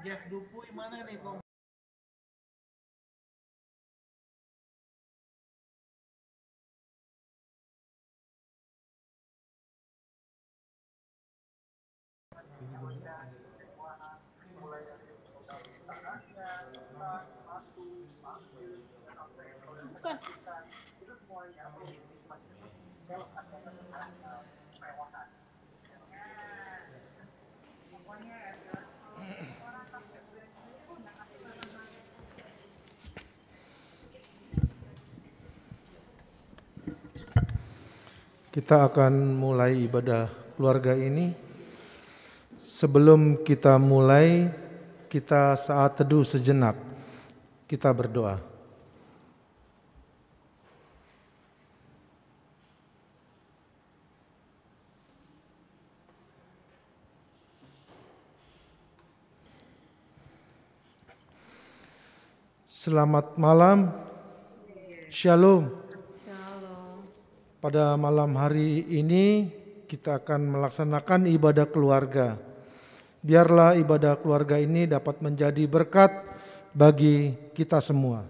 Jeff Dupuy mana nih Kong? Bukan. Kita akan mulai ibadah keluarga ini. Sebelum kita mulai, kita saat teduh sejenak. Kita berdoa. Selamat malam. Shalom. Pada malam hari ini kita akan melaksanakan ibadah keluarga. Biarlah ibadah keluarga ini dapat menjadi berkat bagi kita semua.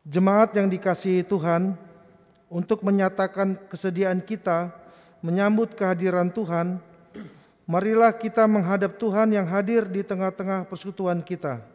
Jemaat yang dikasihi Tuhan, untuk menyatakan kesediaan kita menyambut kehadiran Tuhan, marilah kita menghadap Tuhan yang hadir di tengah-tengah persekutuan kita.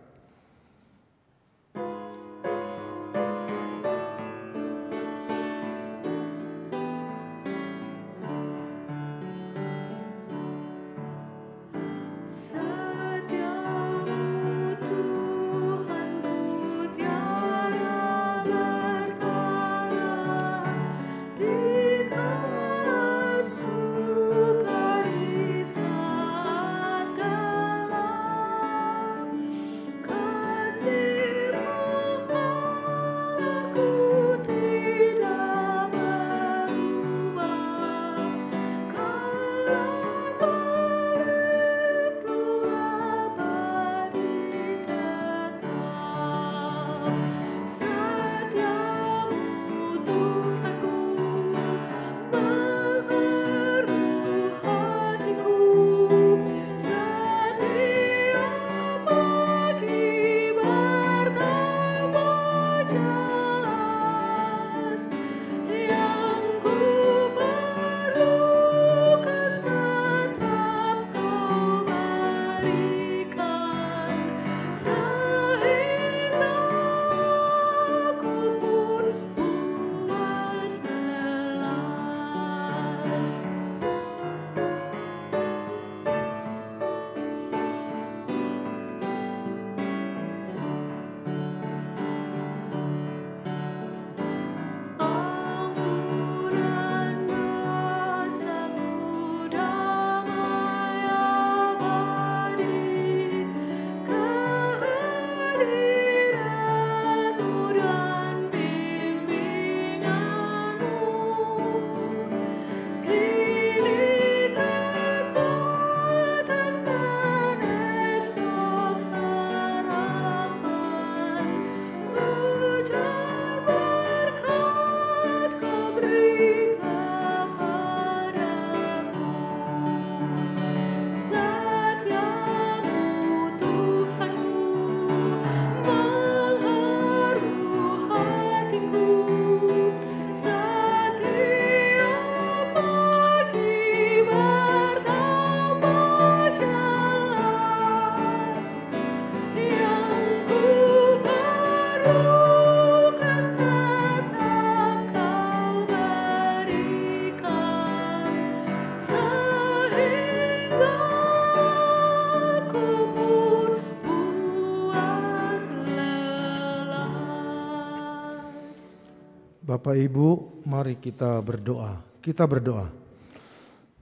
Bapak Ibu, mari kita berdoa. Kita berdoa.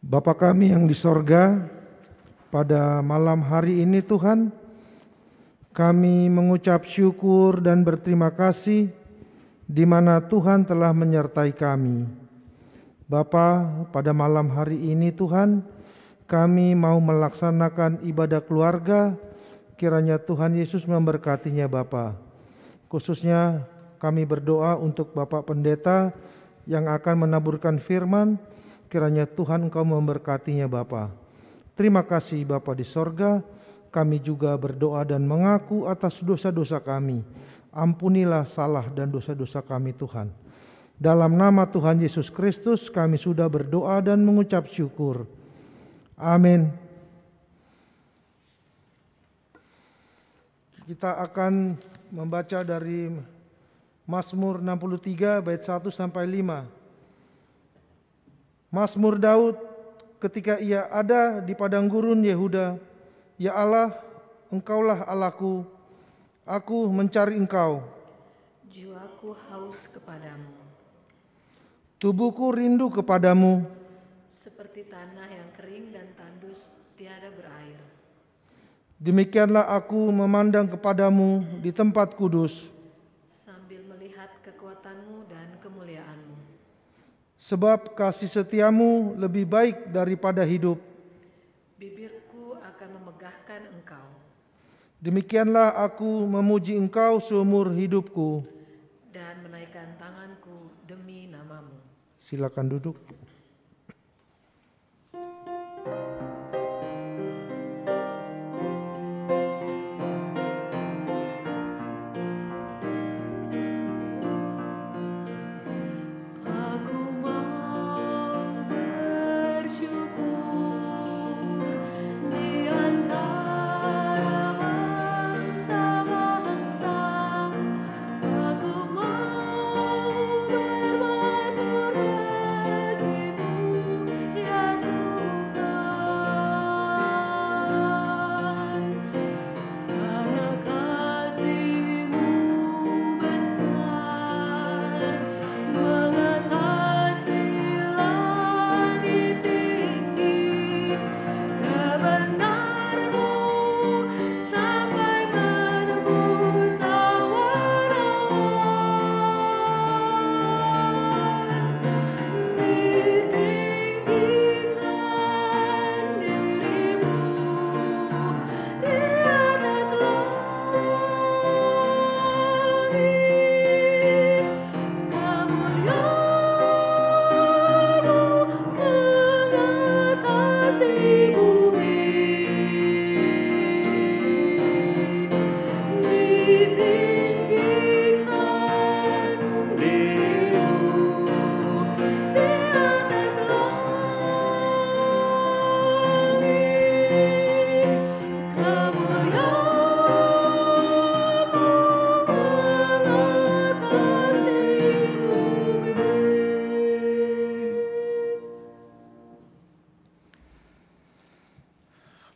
Bapa kami yang di sorga, pada malam hari ini Tuhan, kami mengucap syukur dan berterima kasih di mana Tuhan telah menyertai kami. Bapa, pada malam hari ini Tuhan, kami mau melaksanakan ibadah keluarga, kiranya Tuhan Yesus memberkatinya Bapa. Khususnya kami berdoa untuk Bapak Pendeta yang akan menaburkan firman, kiranya Tuhan Engkau memberkatinya Bapa. Terima kasih Bapa di sorga, kami juga berdoa dan mengaku atas dosa-dosa kami. Ampunilah salah dan dosa-dosa kami Tuhan. Dalam nama Tuhan Yesus Kristus kami sudah berdoa dan mengucap syukur. Amin. Kita akan membaca dari Mazmur 63 bait 1 sampai 5. Mazmur Daud ketika ia ada di padang gurun Yehuda. Ya Allah, Engkaulah Allahku, aku mencari Engkau. Jiwaku haus kepadamu. Tubuhku rindu kepadamu. Seperti tanah yang kering dan tandus tiada berair. Demikianlah aku memandang kepadamu di tempat kudus. Sambil melihat kekuatanmu dan kemuliaanmu. Sebab kasih setiamu lebih baik daripada hidup. Bibirku akan memegahkan Engkau. Demikianlah aku memuji Engkau seumur hidupku. Dan menaikkan tanganku demi namamu. Silakan duduk.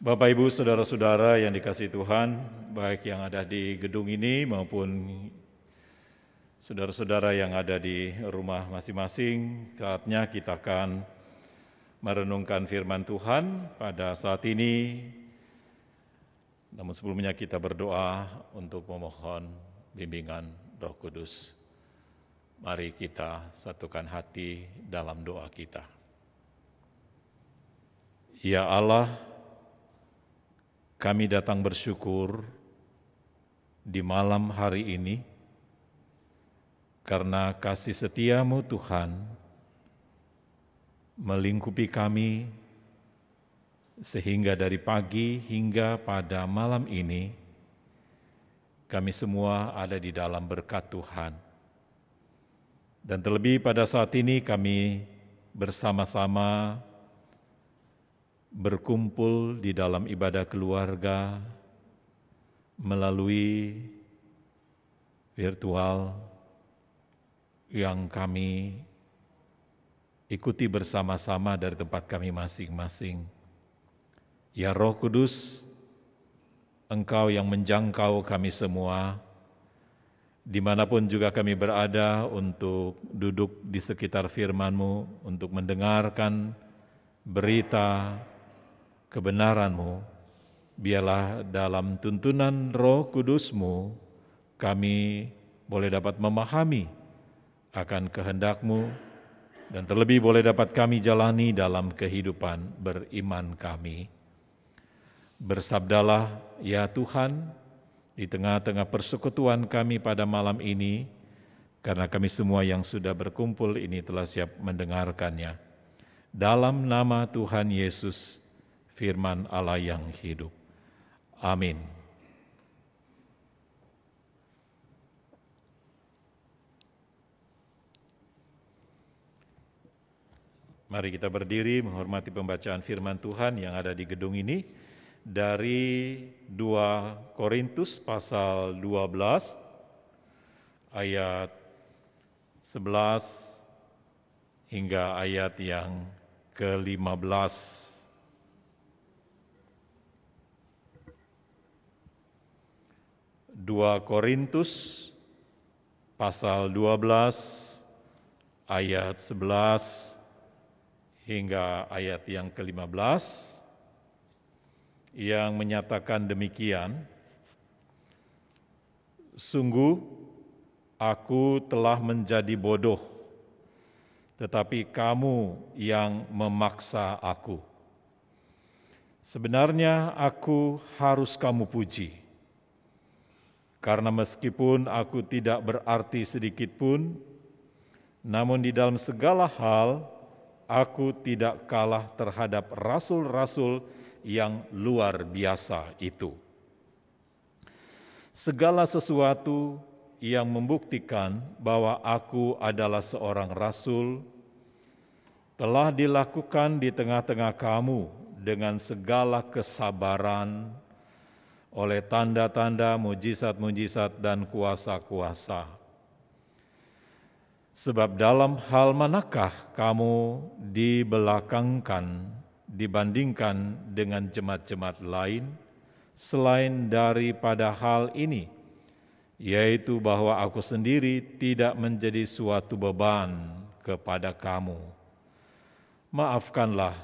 Bapak, Ibu, Saudara-saudara yang dikasihi Tuhan, baik yang ada di gedung ini maupun saudara-saudara yang ada di rumah masing-masing, saatnya kita akan merenungkan firman Tuhan pada saat ini. Namun sebelumnya kita berdoa untuk memohon bimbingan Roh Kudus. Mari kita satukan hati dalam doa kita. Ya Allah, kami datang bersyukur di malam hari ini karena kasih setia-Mu Tuhan melingkupi kami sehingga dari pagi hingga pada malam ini kami semua ada di dalam berkat Tuhan. Dan terlebih pada saat ini kami bersama-sama berkumpul di dalam ibadah keluarga melalui virtual yang kami ikuti bersama-sama dari tempat kami masing-masing. Ya Roh Kudus, Engkau yang menjangkau kami semua, dimanapun juga kami berada untuk duduk di sekitar firman-Mu, untuk mendengarkan berita kebenaran-Mu, biarlah dalam tuntunan Roh Kudus-Mu kami boleh dapat memahami akan kehendak-Mu dan terlebih boleh dapat kami jalani dalam kehidupan beriman kami. Bersabdalah ya Tuhan di tengah-tengah persekutuan kami pada malam ini, karena kami semua yang sudah berkumpul ini telah siap mendengarkannya. Dalam nama Tuhan Yesus, firman Allah yang hidup. Amin. Mari kita berdiri menghormati pembacaan firman Tuhan yang ada di gedung ini dari 2 Korintus pasal 12 ayat 11 hingga ayat yang ke-15. 2 Korintus pasal 12 ayat 11 hingga ayat yang ke-15 yang menyatakan demikian, sungguh aku telah menjadi bodoh, tetapi kamu yang memaksa aku. Sebenarnya aku harus kamu puji, karena meskipun aku tidak berarti sedikit pun, namun di dalam segala hal aku tidak kalah terhadap rasul-rasul yang luar biasa itu. Segala sesuatu yang membuktikan bahwa aku adalah seorang rasul telah dilakukan di tengah-tengah kamu dengan segala kesabaran oleh tanda-tanda, mujizat-mujizat, dan kuasa-kuasa. Sebab dalam hal manakah kamu dibelakangkan dibandingkan dengan jemaat-jemaat lain selain daripada hal ini, yaitu bahwa aku sendiri tidak menjadi suatu beban kepada kamu. Maafkanlah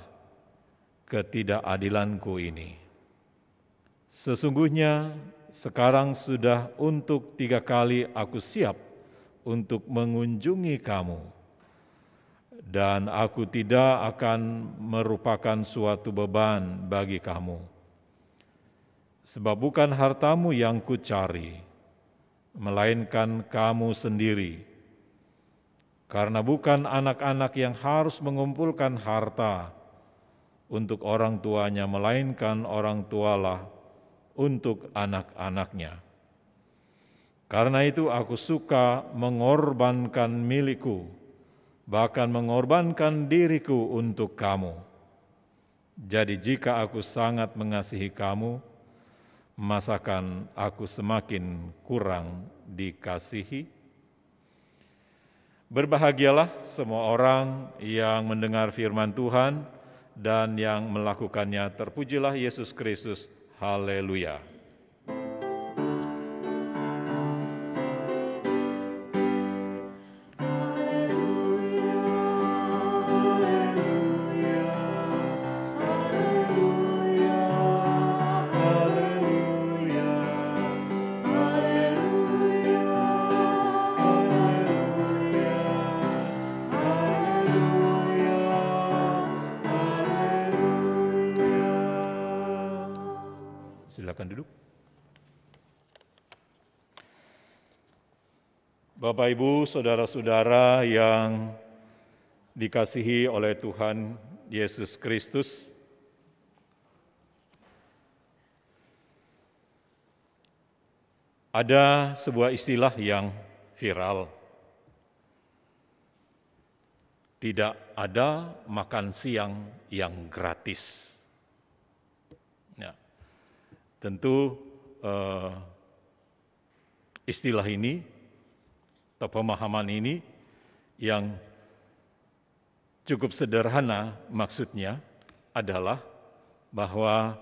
ketidakadilanku ini. Sesungguhnya sekarang sudah untuk 3 kali aku siap untuk mengunjungi kamu, dan aku tidak akan merupakan suatu beban bagi kamu. Sebab bukan hartamu yang kucari, melainkan kamu sendiri. Karena bukan anak-anak yang harus mengumpulkan harta untuk orang tuanya, melainkan orang tualah untuk anak-anaknya. Karena itu aku suka mengorbankan milikku, bahkan mengorbankan diriku untuk kamu. Jadi jika aku sangat mengasihi kamu, masakan aku semakin kurang dikasihi? Berbahagialah semua orang yang mendengar firman Tuhan dan yang melakukannya. Terpujilah Yesus Kristus. Haleluya. Silakan duduk. Bapak, Ibu, saudara-saudara yang dikasihi oleh Tuhan Yesus Kristus, ada sebuah istilah yang viral. Tidak ada makan siang yang gratis. Tentu istilah ini atau pemahaman ini yang cukup sederhana maksudnya adalah bahwa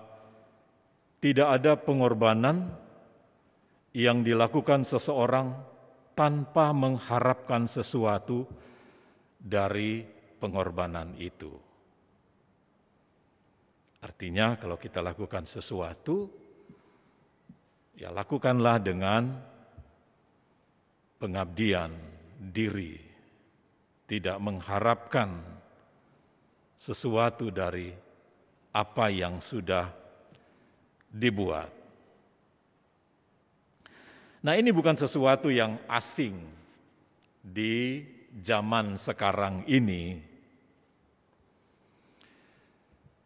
tidak ada pengorbanan yang dilakukan seseorang tanpa mengharapkan sesuatu dari pengorbanan itu. Artinya kalau kita lakukan sesuatu, ya lakukanlah dengan pengabdian diri, tidak mengharapkan sesuatu dari apa yang sudah dibuat. Nah, ini bukan sesuatu yang asing di zaman sekarang ini.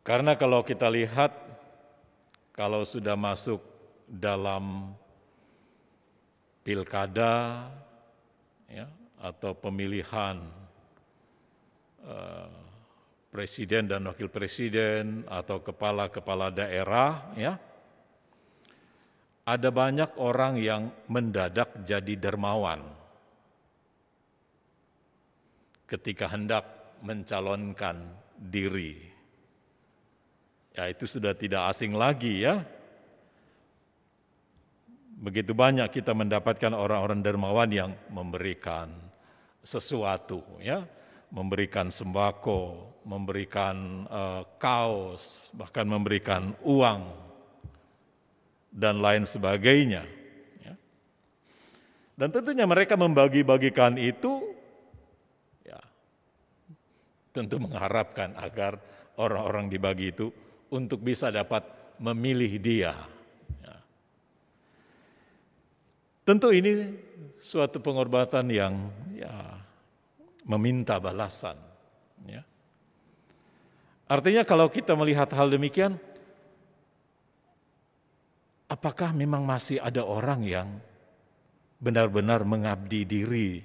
Karena kalau kita lihat, kalau sudah masuk dalam pilkada ya, atau pemilihan presiden dan wakil presiden atau kepala-kepala daerah, ya, ada banyak orang yang mendadak jadi dermawan ketika hendak mencalonkan diri. Ya, itu sudah tidak asing lagi ya. Begitu banyak kita mendapatkan orang-orang dermawan yang memberikan sesuatu, ya, memberikan sembako, memberikan kaos, bahkan memberikan uang dan lain sebagainya. Ya. Dan tentunya mereka membagi-bagikan itu, ya, tentu mengharapkan agar orang-orang dibagi itu untuk bisa dapat memilih dia. Tentu ini suatu pengorbanan yang ya, meminta balasan. Ya. Artinya kalau kita melihat hal demikian, apakah memang masih ada orang yang benar-benar mengabdi diri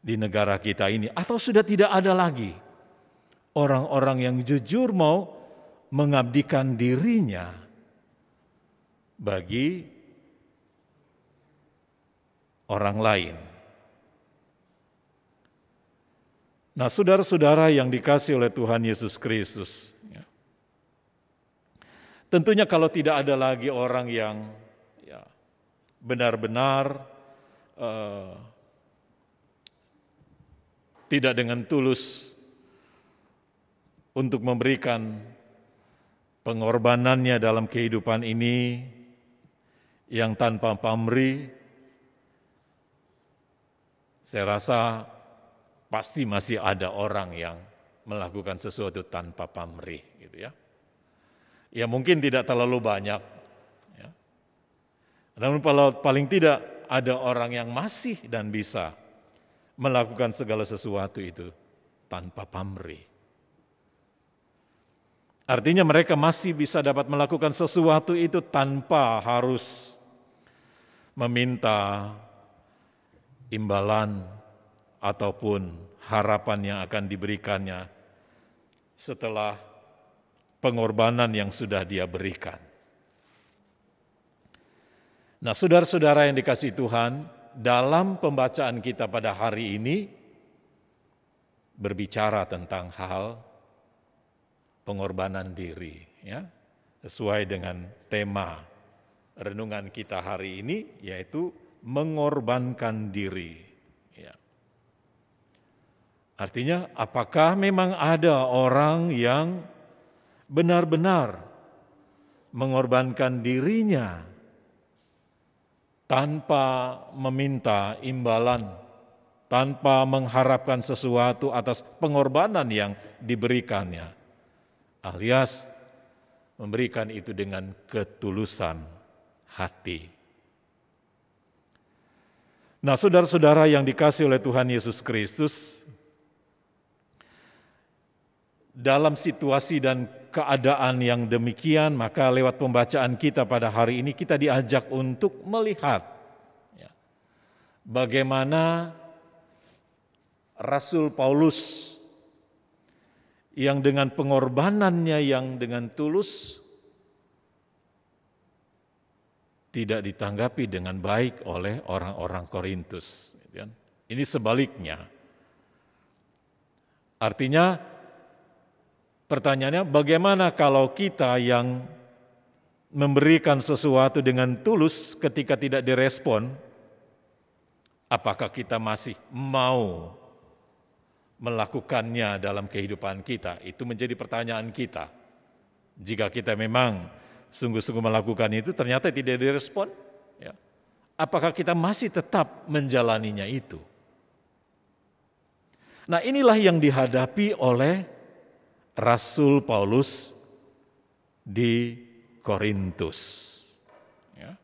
di negara kita ini? Atau sudah tidak ada lagi orang-orang yang jujur mau mengabdikan dirinya bagi orang lain? Nah, saudara-saudara yang dikasihi oleh Tuhan Yesus Kristus, ya, tentunya kalau tidak ada lagi orang yang ya, benar-benar tidak dengan tulus untuk memberikan pengorbanannya dalam kehidupan ini yang tanpa pamrih, saya rasa pasti masih ada orang yang melakukan sesuatu tanpa pamrih, gitu ya. Ya mungkin tidak terlalu banyak, ya. Namun paling tidak ada orang yang masih dan bisa melakukan segala sesuatu itu tanpa pamrih. Artinya mereka masih bisa dapat melakukan sesuatu itu tanpa harus meminta imbalan ataupun harapan yang akan diberikannya setelah pengorbanan yang sudah dia berikan. Nah, saudara-saudara yang dikasihi Tuhan, dalam pembacaan kita pada hari ini berbicara tentang hal pengorbanan diri, ya, sesuai dengan tema renungan kita hari ini, yaitu mengorbankan diri. Ya. Artinya, apakah memang ada orang yang benar-benar mengorbankan dirinya tanpa meminta imbalan, tanpa mengharapkan sesuatu atas pengorbanan yang diberikannya, alias memberikan itu dengan ketulusan hati. Nah, saudara-saudara yang dikasihi oleh Tuhan Yesus Kristus, dalam situasi dan keadaan yang demikian, maka lewat pembacaan kita pada hari ini kita diajak untuk melihat ya, bagaimana Rasul Paulus yang dengan pengorbanannya yang dengan tulus tidak ditanggapi dengan baik oleh orang-orang Korintus. Ini sebaliknya. Artinya pertanyaannya, bagaimana kalau kita yang memberikan sesuatu dengan tulus ketika tidak direspon, apakah kita masih mau melakukannya dalam kehidupan kita? Itu menjadi pertanyaan kita. Jika kita memang sungguh-sungguh melakukan itu, ternyata tidak direspon, ya, apakah kita masih tetap menjalaninya itu? Nah, inilah yang dihadapi oleh Rasul Paulus di Korintus. Ya.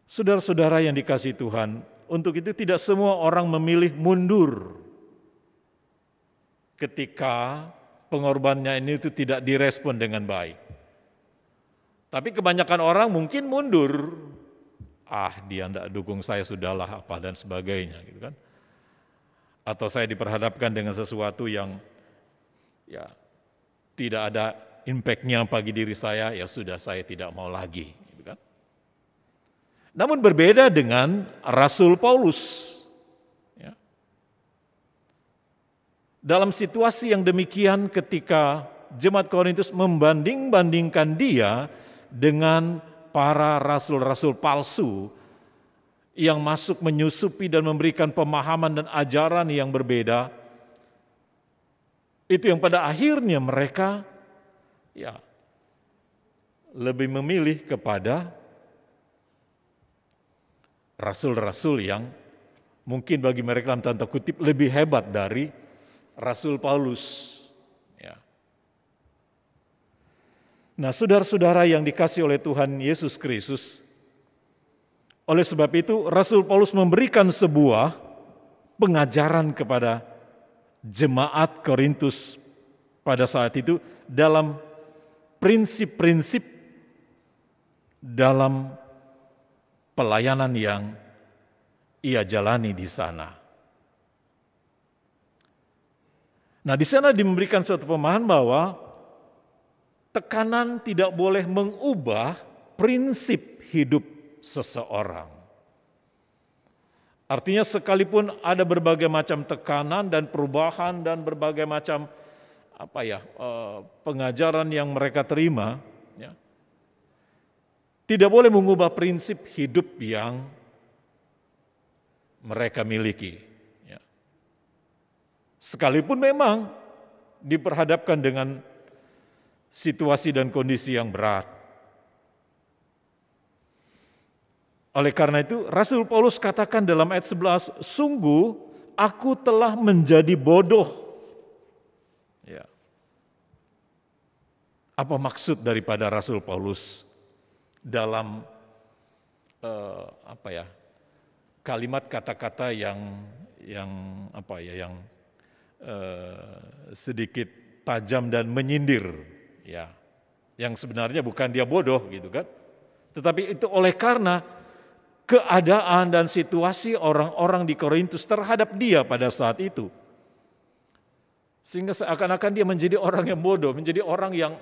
Saudara-saudara yang dikasihi Tuhan, untuk itu tidak semua orang memilih mundur ketika pengorbanannya ini itu tidak direspon dengan baik. Tapi kebanyakan orang mungkin mundur. Dia tidak dukung saya, sudahlah apa dan sebagainya gitu kan. Atau saya diperhadapkan dengan sesuatu yang ya tidak ada impact-nya bagi diri saya, ya sudah saya tidak mau lagi gitu kan. Namun berbeda dengan Rasul Paulus. Ya. Dalam situasi yang demikian ketika jemaat Korintus membanding-bandingkan dia dengan para rasul-rasul palsu yang masuk menyusupi dan memberikan pemahaman dan ajaran yang berbeda, itu yang pada akhirnya mereka ya lebih memilih kepada rasul-rasul yang mungkin bagi mereka dalam tanda kutip lebih hebat dari Rasul Paulus. Nah, saudara-saudara yang dikasihi oleh Tuhan Yesus Kristus, oleh sebab itu Rasul Paulus memberikan sebuah pengajaran kepada jemaat Korintus pada saat itu dalam prinsip-prinsip dalam pelayanan yang ia jalani di sana. Nah, di sana diberikan suatu pemahaman bahwa tekanan tidak boleh mengubah prinsip hidup seseorang. Artinya sekalipun ada berbagai macam tekanan dan perubahan dan berbagai macam pengajaran yang mereka terima, ya, tidak boleh mengubah prinsip hidup yang mereka miliki. Ya. Sekalipun memang diperhadapkan dengan situasi dan kondisi yang berat. Oleh karena itu, Rasul Paulus katakan dalam ayat 11, sungguh aku telah menjadi bodoh. Ya. Apa maksud daripada Rasul Paulus dalam kalimat kata-kata yang sedikit tajam dan menyindir? Ya, yang sebenarnya bukan dia bodoh gitu kan, tetapi itu oleh karena keadaan dan situasi orang-orang di Korintus terhadap dia pada saat itu, sehingga seakan-akan dia menjadi orang yang bodoh, menjadi orang yang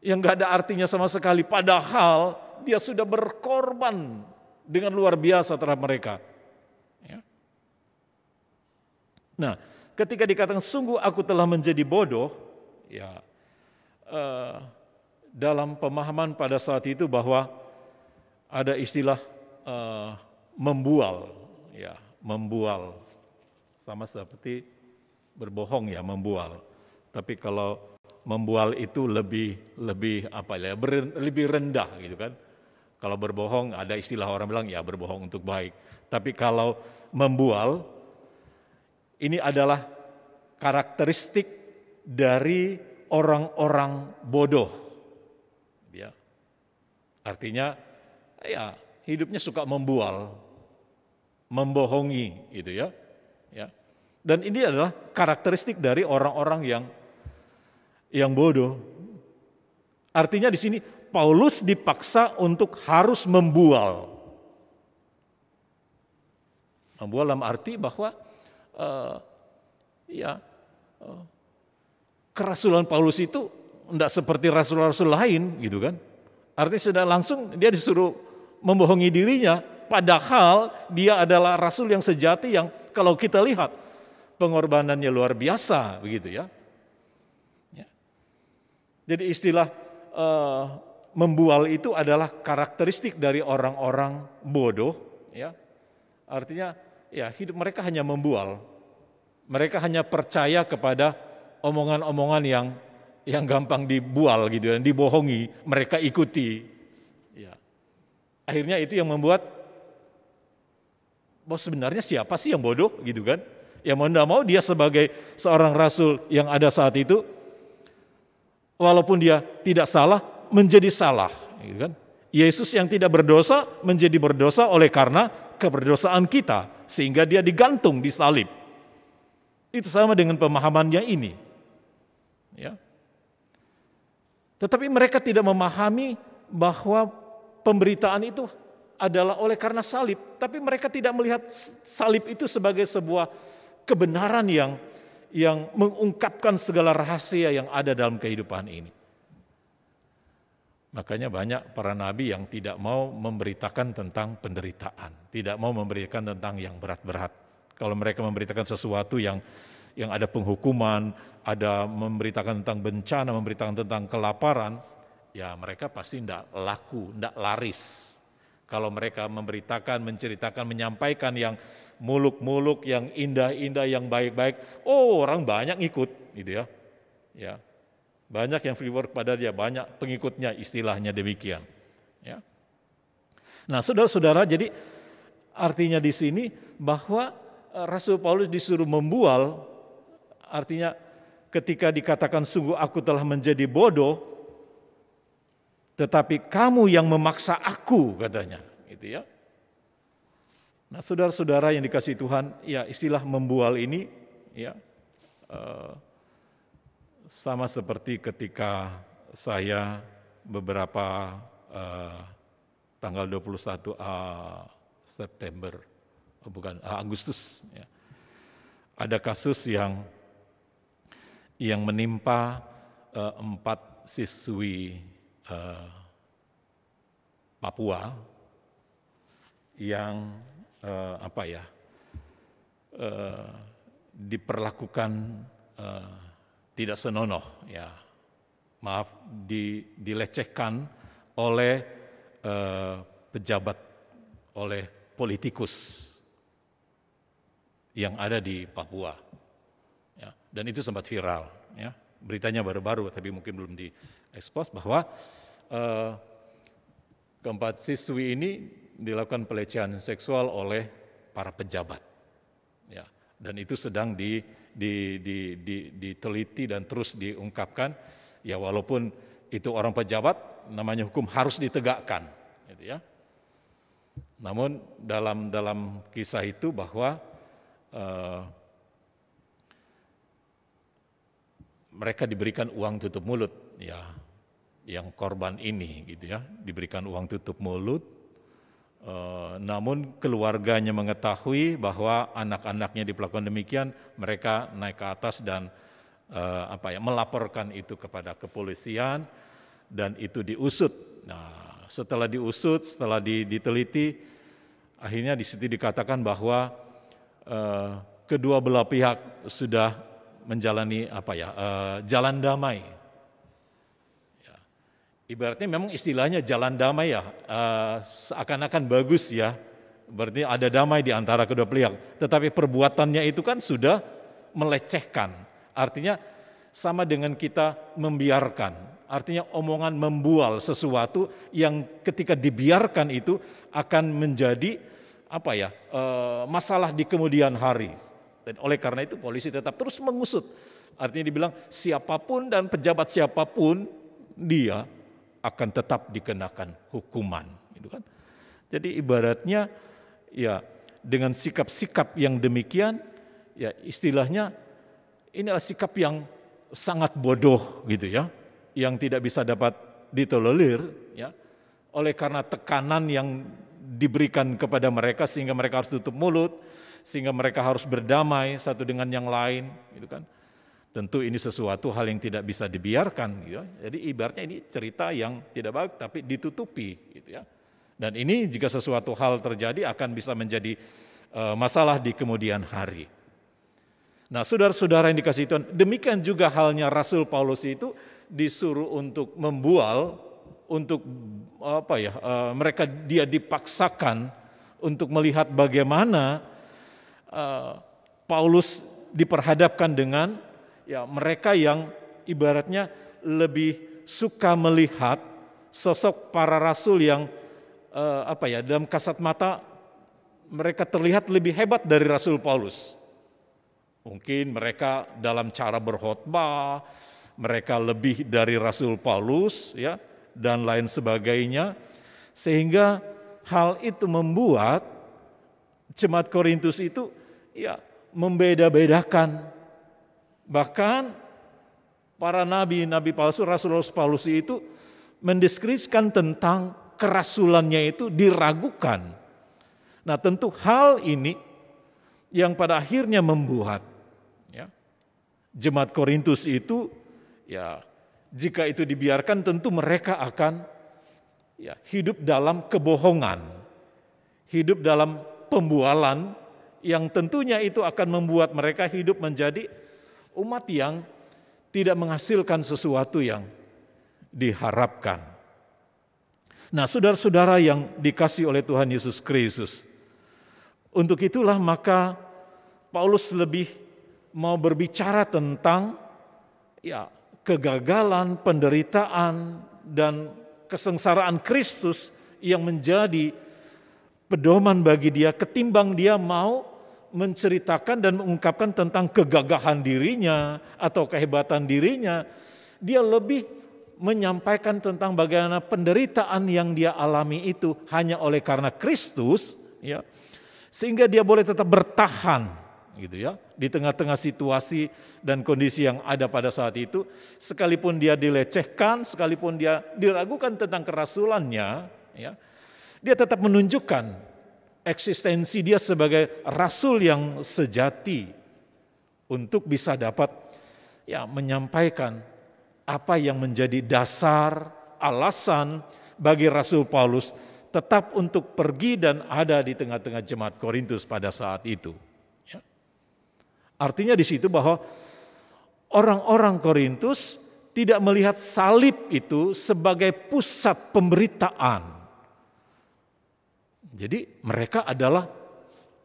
yang nggak ada artinya sama sekali, padahal dia sudah berkorban dengan luar biasa terhadap mereka. Ya. Nah, ketika dikatakan sungguh aku telah menjadi bodoh, ya. Dalam pemahaman pada saat itu bahwa ada istilah membual, ya, membual sama seperti berbohong ya, membual. Tapi kalau membual itu lebih rendah gitu kan. Kalau berbohong ada istilah orang bilang ya berbohong untuk baik. Tapi kalau membual ini adalah karakteristik dari orang-orang bodoh, ya. Artinya, ya hidupnya suka membual, membohongi, gitu ya. Ya. Dan ini adalah karakteristik dari orang-orang yang bodoh. Artinya di sini Paulus dipaksa untuk harus membual. Membual dalam arti bahwa, kerasulan Paulus itu tidak seperti rasul-rasul lain gitu kan. Artinya sudah langsung dia disuruh membohongi dirinya, padahal dia adalah rasul yang sejati yang kalau kita lihat pengorbanannya luar biasa begitu ya. Jadi istilah membual itu adalah karakteristik dari orang-orang bodoh ya. Artinya ya hidup mereka hanya membual. Mereka hanya percaya kepada omongan-omongan yang gampang dibual gitu dan dibohongi, mereka ikuti. Ya. Akhirnya itu yang membuat bahwa sebenarnya siapa sih yang bodoh gitu kan? Ya mau tidak mau dia sebagai seorang rasul yang ada saat itu, walaupun dia tidak salah, menjadi salah. Gitu kan? Yesus yang tidak berdosa menjadi berdosa oleh karena keberdosaan kita, sehingga dia digantung di salib. Itu sama dengan pemahamannya ini. Ya. Tetapi mereka tidak memahami bahwa pemberitaan itu adalah oleh karena salib, tapi mereka tidak melihat salib itu sebagai sebuah kebenaran yang mengungkapkan segala rahasia yang ada dalam kehidupan ini. Makanya banyak para nabi yang tidak mau memberitakan tentang penderitaan, tidak mau memberitakan tentang yang berat-berat. Kalau mereka memberitakan sesuatu yang ada penghukuman, ada memberitakan tentang bencana, memberitakan tentang kelaparan, ya mereka pasti tidak laku, tidak laris. Kalau mereka memberitakan, menceritakan, menyampaikan yang muluk-muluk, yang indah-indah, yang baik-baik, orang banyak ngikut, gitu ya. Ya, banyak yang follower kepada dia, banyak pengikutnya, istilahnya demikian. Ya. Nah, saudara-saudara, jadi artinya di sini bahwa Rasul Paulus disuruh membual, artinya ketika dikatakan sungguh aku telah menjadi bodoh, tetapi kamu yang memaksa aku, katanya, gitu ya. Nah, saudara-saudara yang dikasihi Tuhan, ya istilah membual ini, ya sama seperti ketika saya beberapa tanggal 21 September, Agustus, ya, ada kasus yang menimpa 4 siswi Papua yang diperlakukan tidak senonoh, ya, maaf, dilecehkan oleh pejabat, oleh politikus yang ada di Papua, ya, dan itu sempat viral, ya, beritanya baru-baru, tapi mungkin belum diekspos bahwa keempat siswi ini dilakukan pelecehan seksual oleh para pejabat, ya, dan itu sedang diteliti dan terus diungkapkan, ya, walaupun itu orang pejabat, namanya hukum harus ditegakkan, gitu ya. Namun dalam kisah itu bahwa mereka diberikan uang tutup mulut, ya, yang korban ini, gitu ya, diberikan uang tutup mulut. Namun keluarganya mengetahui bahwa anak-anaknya diperlakukan demikian, mereka naik ke atas dan melaporkan itu kepada kepolisian, dan itu diusut. Nah, setelah diusut, setelah diteliti, akhirnya di situ dikatakan bahwa kedua belah pihak sudah menjalani jalan damai. Ya. Ibaratnya memang istilahnya jalan damai, ya, seakan-akan bagus, ya, berarti ada damai di antara kedua pihak. Tetapi perbuatannya itu kan sudah melecehkan. Artinya sama dengan kita membiarkan. Artinya omongan membual sesuatu yang ketika dibiarkan itu akan menjadi masalah di kemudian hari. Dan oleh karena itu polisi tetap terus mengusut. Artinya dibilang siapapun dan pejabat siapapun dia akan tetap dikenakan hukuman, gitu kan. Jadi ibaratnya, ya, dengan sikap-sikap yang demikian, ya istilahnya inilah sikap yang sangat bodoh, gitu ya, yang tidak bisa dapat ditolerir, ya, oleh karena tekanan yang diberikan kepada mereka sehingga mereka harus tutup mulut, sehingga mereka harus berdamai satu dengan yang lain, gitu kan. Tentu ini sesuatu hal yang tidak bisa dibiarkan, gitu. Jadi ibaratnya ini cerita yang tidak baik tapi ditutupi, gitu ya. Dan ini jika sesuatu hal terjadi akan bisa menjadi masalah di kemudian hari. Nah, saudara-saudara yang dikasihi Tuhan, demikian juga halnya Rasul Paulus itu disuruh untuk membual, untuk dia dipaksakan untuk melihat bagaimana Paulus diperhadapkan dengan, ya, mereka yang ibaratnya lebih suka melihat sosok para rasul yang dalam kasat mata mereka terlihat lebih hebat dari Rasul Paulus. Mungkin mereka dalam cara berkhotbah, mereka lebih dari Rasul Paulus, ya, dan lain sebagainya. Sehingga hal itu membuat jemaat Korintus itu, ya, membeda-bedakan. Bahkan para nabi palsu, rasul-rasul palsu itu mendeskripsikan tentang kerasulannya itu diragukan. Nah, tentu hal ini yang pada akhirnya membuat ya, jemaat Korintus itu ya, jika itu dibiarkan tentu mereka akan ya, hidup dalam kebohongan, hidup dalam pembualan yang tentunya itu akan membuat mereka hidup menjadi umat yang tidak menghasilkan sesuatu yang diharapkan. Nah, saudara-saudara yang dikasihi oleh Tuhan Yesus Kristus, untuk itulah maka Paulus lebih mau berbicara tentang ya, kegagalan, penderitaan, dan kesengsaraan Kristus yang menjadi pedoman bagi dia ketimbang dia mau menceritakan dan mengungkapkan tentang kegagahan dirinya atau kehebatan dirinya. Dia lebih menyampaikan tentang bagaimana penderitaan yang dia alami itu hanya oleh karena Kristus, ya, sehingga dia boleh tetap bertahan gitu ya di tengah-tengah situasi dan kondisi yang ada pada saat itu, sekalipun dia dilecehkan, sekalipun dia diragukan tentang kerasulannya, ya, dia tetap menunjukkan eksistensi dia sebagai rasul yang sejati untuk bisa dapat ya menyampaikan apa yang menjadi dasar, alasan bagi Rasul Paulus tetap untuk pergi dan ada di tengah-tengah jemaat Korintus pada saat itu. Ya. Artinya di situ bahwa orang-orang Korintus tidak melihat salib itu sebagai pusat pemberitaan. Jadi mereka adalah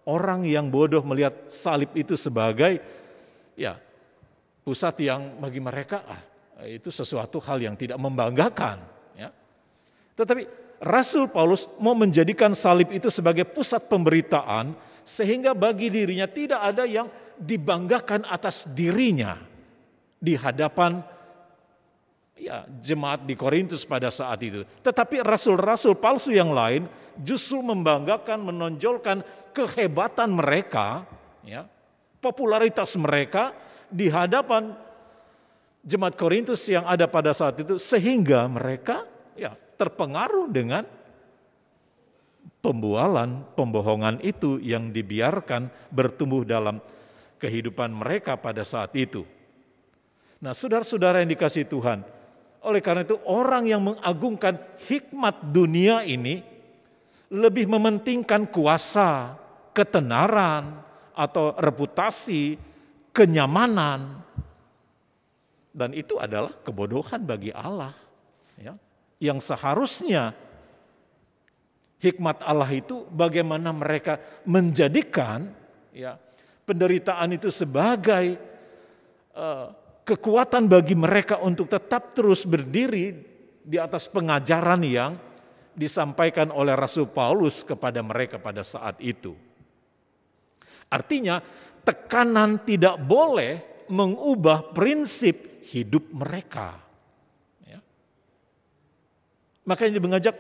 orang yang bodoh melihat salib itu sebagai ya pusat yang bagi mereka itu sesuatu hal yang tidak membanggakan. Ya. Tetapi Rasul Paulus mau menjadikan salib itu sebagai pusat pemberitaan sehingga bagi dirinya tidak ada yang dibanggakan atas dirinya di hadapan ya, jemaat di Korintus pada saat itu. Tetapi rasul-rasul palsu yang lain justru membanggakan, menonjolkan kehebatan mereka, ya, popularitas mereka di hadapan jemaat Korintus yang ada pada saat itu, sehingga mereka ya, terpengaruh dengan pembualan, pembohongan itu yang dibiarkan bertumbuh dalam kehidupan mereka pada saat itu. Nah, saudara-saudara yang dikasihi Tuhan, oleh karena itu orang yang mengagungkan hikmat dunia ini lebih mementingkan kuasa, ketenaran, atau reputasi, kenyamanan. Dan itu adalah kebodohan bagi Allah. Ya. Yang seharusnya hikmat Allah itu bagaimana mereka menjadikan ya, penderitaan itu sebagai kekuatan bagi mereka untuk tetap terus berdiri di atas pengajaran yang disampaikan oleh Rasul Paulus kepada mereka pada saat itu. Artinya tekanan tidak boleh mengubah prinsip hidup mereka. Ya. Makanya dia mengajak,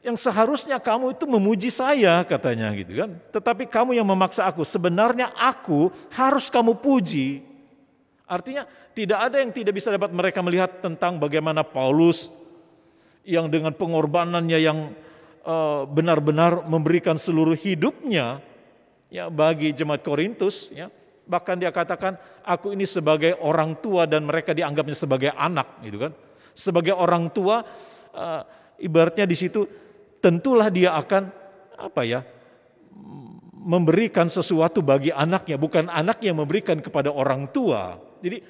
yang seharusnya kamu itu memuji saya katanya gitu kan. Tetapi kamu yang memaksa aku, sebenarnya aku harus kamu puji. Artinya tidak ada yang tidak bisa dapat mereka melihat tentang bagaimana Paulus yang dengan pengorbanannya yang benar-benar memberikan seluruh hidupnya ya bagi jemaat Korintus, ya. Bahkan dia katakan, aku ini sebagai orang tua dan mereka dianggapnya sebagai anak, gitu kan. Sebagai orang tua, ibaratnya di situ tentulah dia akan memberikan sesuatu bagi anaknya, bukan anak yang memberikan kepada orang tua. Jadi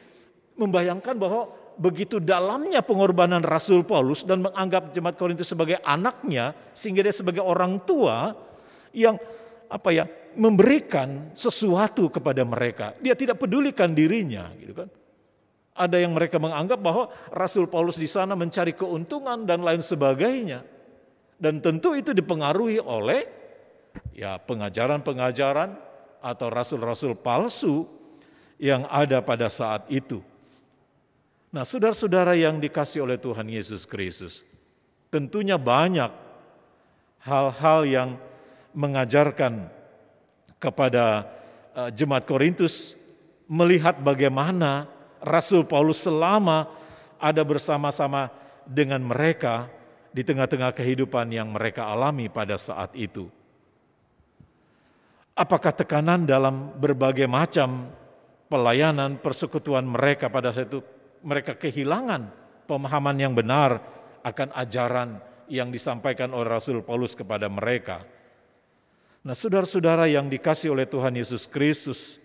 membayangkan bahwa begitu dalamnya pengorbanan Rasul Paulus dan menganggap jemaat Korintus sebagai anaknya, sehingga dia sebagai orang tua yang memberikan sesuatu kepada mereka. Dia tidak pedulikan dirinya, gitu kan. Ada yang mereka menganggap bahwa Rasul Paulus di sana mencari keuntungan dan lain sebagainya. Dan tentu itu dipengaruhi oleh ya pengajaran-pengajaran atau rasul-rasul palsu yang ada pada saat itu. Nah, saudara-saudara yang dikasihi oleh Tuhan Yesus Kristus, tentunya banyak hal-hal yang mengajarkan kepada jemaat Korintus melihat bagaimana Rasul Paulus selama ada bersama-sama dengan mereka di tengah-tengah kehidupan yang mereka alami pada saat itu. Apakah tekanan dalam berbagai macam pelayanan, persekutuan mereka pada saat itu, mereka kehilangan pemahaman yang benar akan ajaran yang disampaikan oleh Rasul Paulus kepada mereka. Nah, saudara-saudara yang dikasihi oleh Tuhan Yesus Kristus,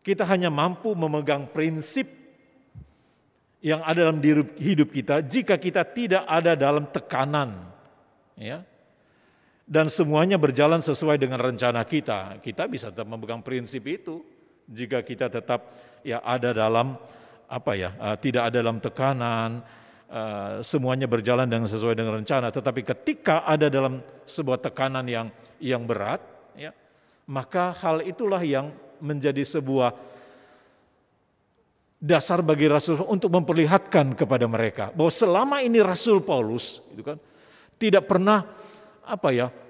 kita hanya mampu memegang prinsip yang ada dalam hidup kita jika kita tidak ada dalam tekanan, ya. Dan semuanya berjalan sesuai dengan rencana kita. Kita bisa tetap memegang prinsip itu jika kita tetap ada dalam tidak ada dalam tekanan, semuanya berjalan dengan sesuai dengan rencana. Tetapi ketika ada dalam sebuah tekanan yang berat, ya, maka hal itulah yang menjadi sebuah dasar bagi Rasul untuk memperlihatkan kepada mereka bahwa selama ini Rasul Paulus itu kan tidak pernah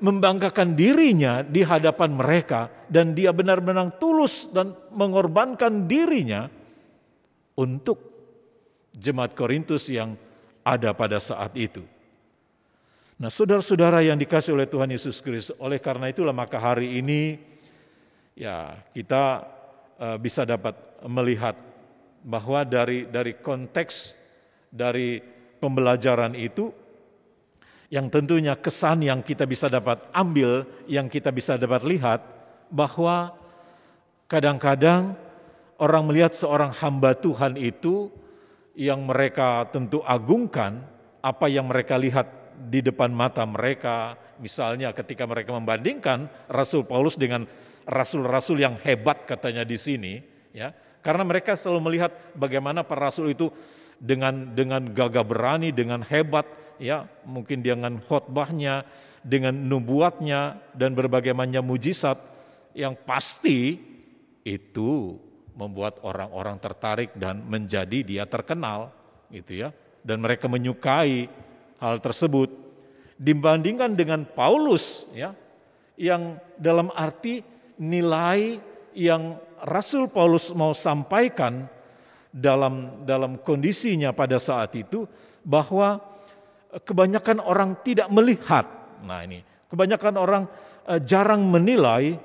membanggakan dirinya di hadapan mereka, dan dia benar-benar tulus dan mengorbankan dirinya untuk jemaat Korintus yang ada pada saat itu. Nah, saudara-saudara yang dikasihi oleh Tuhan Yesus Kristus, oleh karena itulah maka hari ini kita bisa dapat melihat bahwa dari konteks dari pembelajaran itu, yang tentunya kesan yang kita bisa dapat ambil, yang kita bisa dapat lihat, bahwa kadang-kadang orang melihat seorang hamba Tuhan itu yang mereka tentu agungkan, apa yang mereka lihat di depan mata mereka. Misalnya ketika mereka membandingkan Rasul Paulus dengan rasul-rasul yang hebat katanya di sini, ya, karena mereka selalu melihat bagaimana para rasul itu dengan gagah berani, dengan hebat, ya, mungkin dengan khotbahnya, dengan nubuatnya dan berbagai macam mujizat yang pasti itu membuat orang-orang tertarik dan menjadi dia terkenal, gitu ya. Dan mereka menyukai hal tersebut dibandingkan dengan Paulus, ya, yang dalam arti nilai yang Rasul Paulus mau sampaikan dalam kondisinya pada saat itu, bahwa kebanyakan orang tidak melihat. Nah, ini kebanyakan orang jarang menilai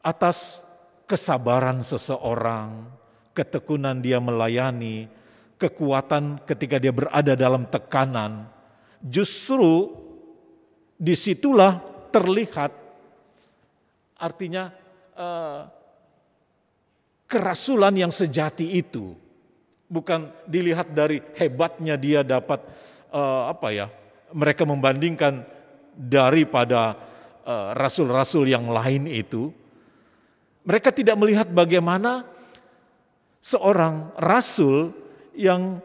atas kesabaran seseorang, ketekunan dia melayani, kekuatan ketika dia berada dalam tekanan. Justru disitulah terlihat artinya kerasulan yang sejati itu. Bukan dilihat dari hebatnya dia dapat mereka membandingkan daripada rasul-rasul yang lain itu. Mereka tidak melihat bagaimana seorang rasul yang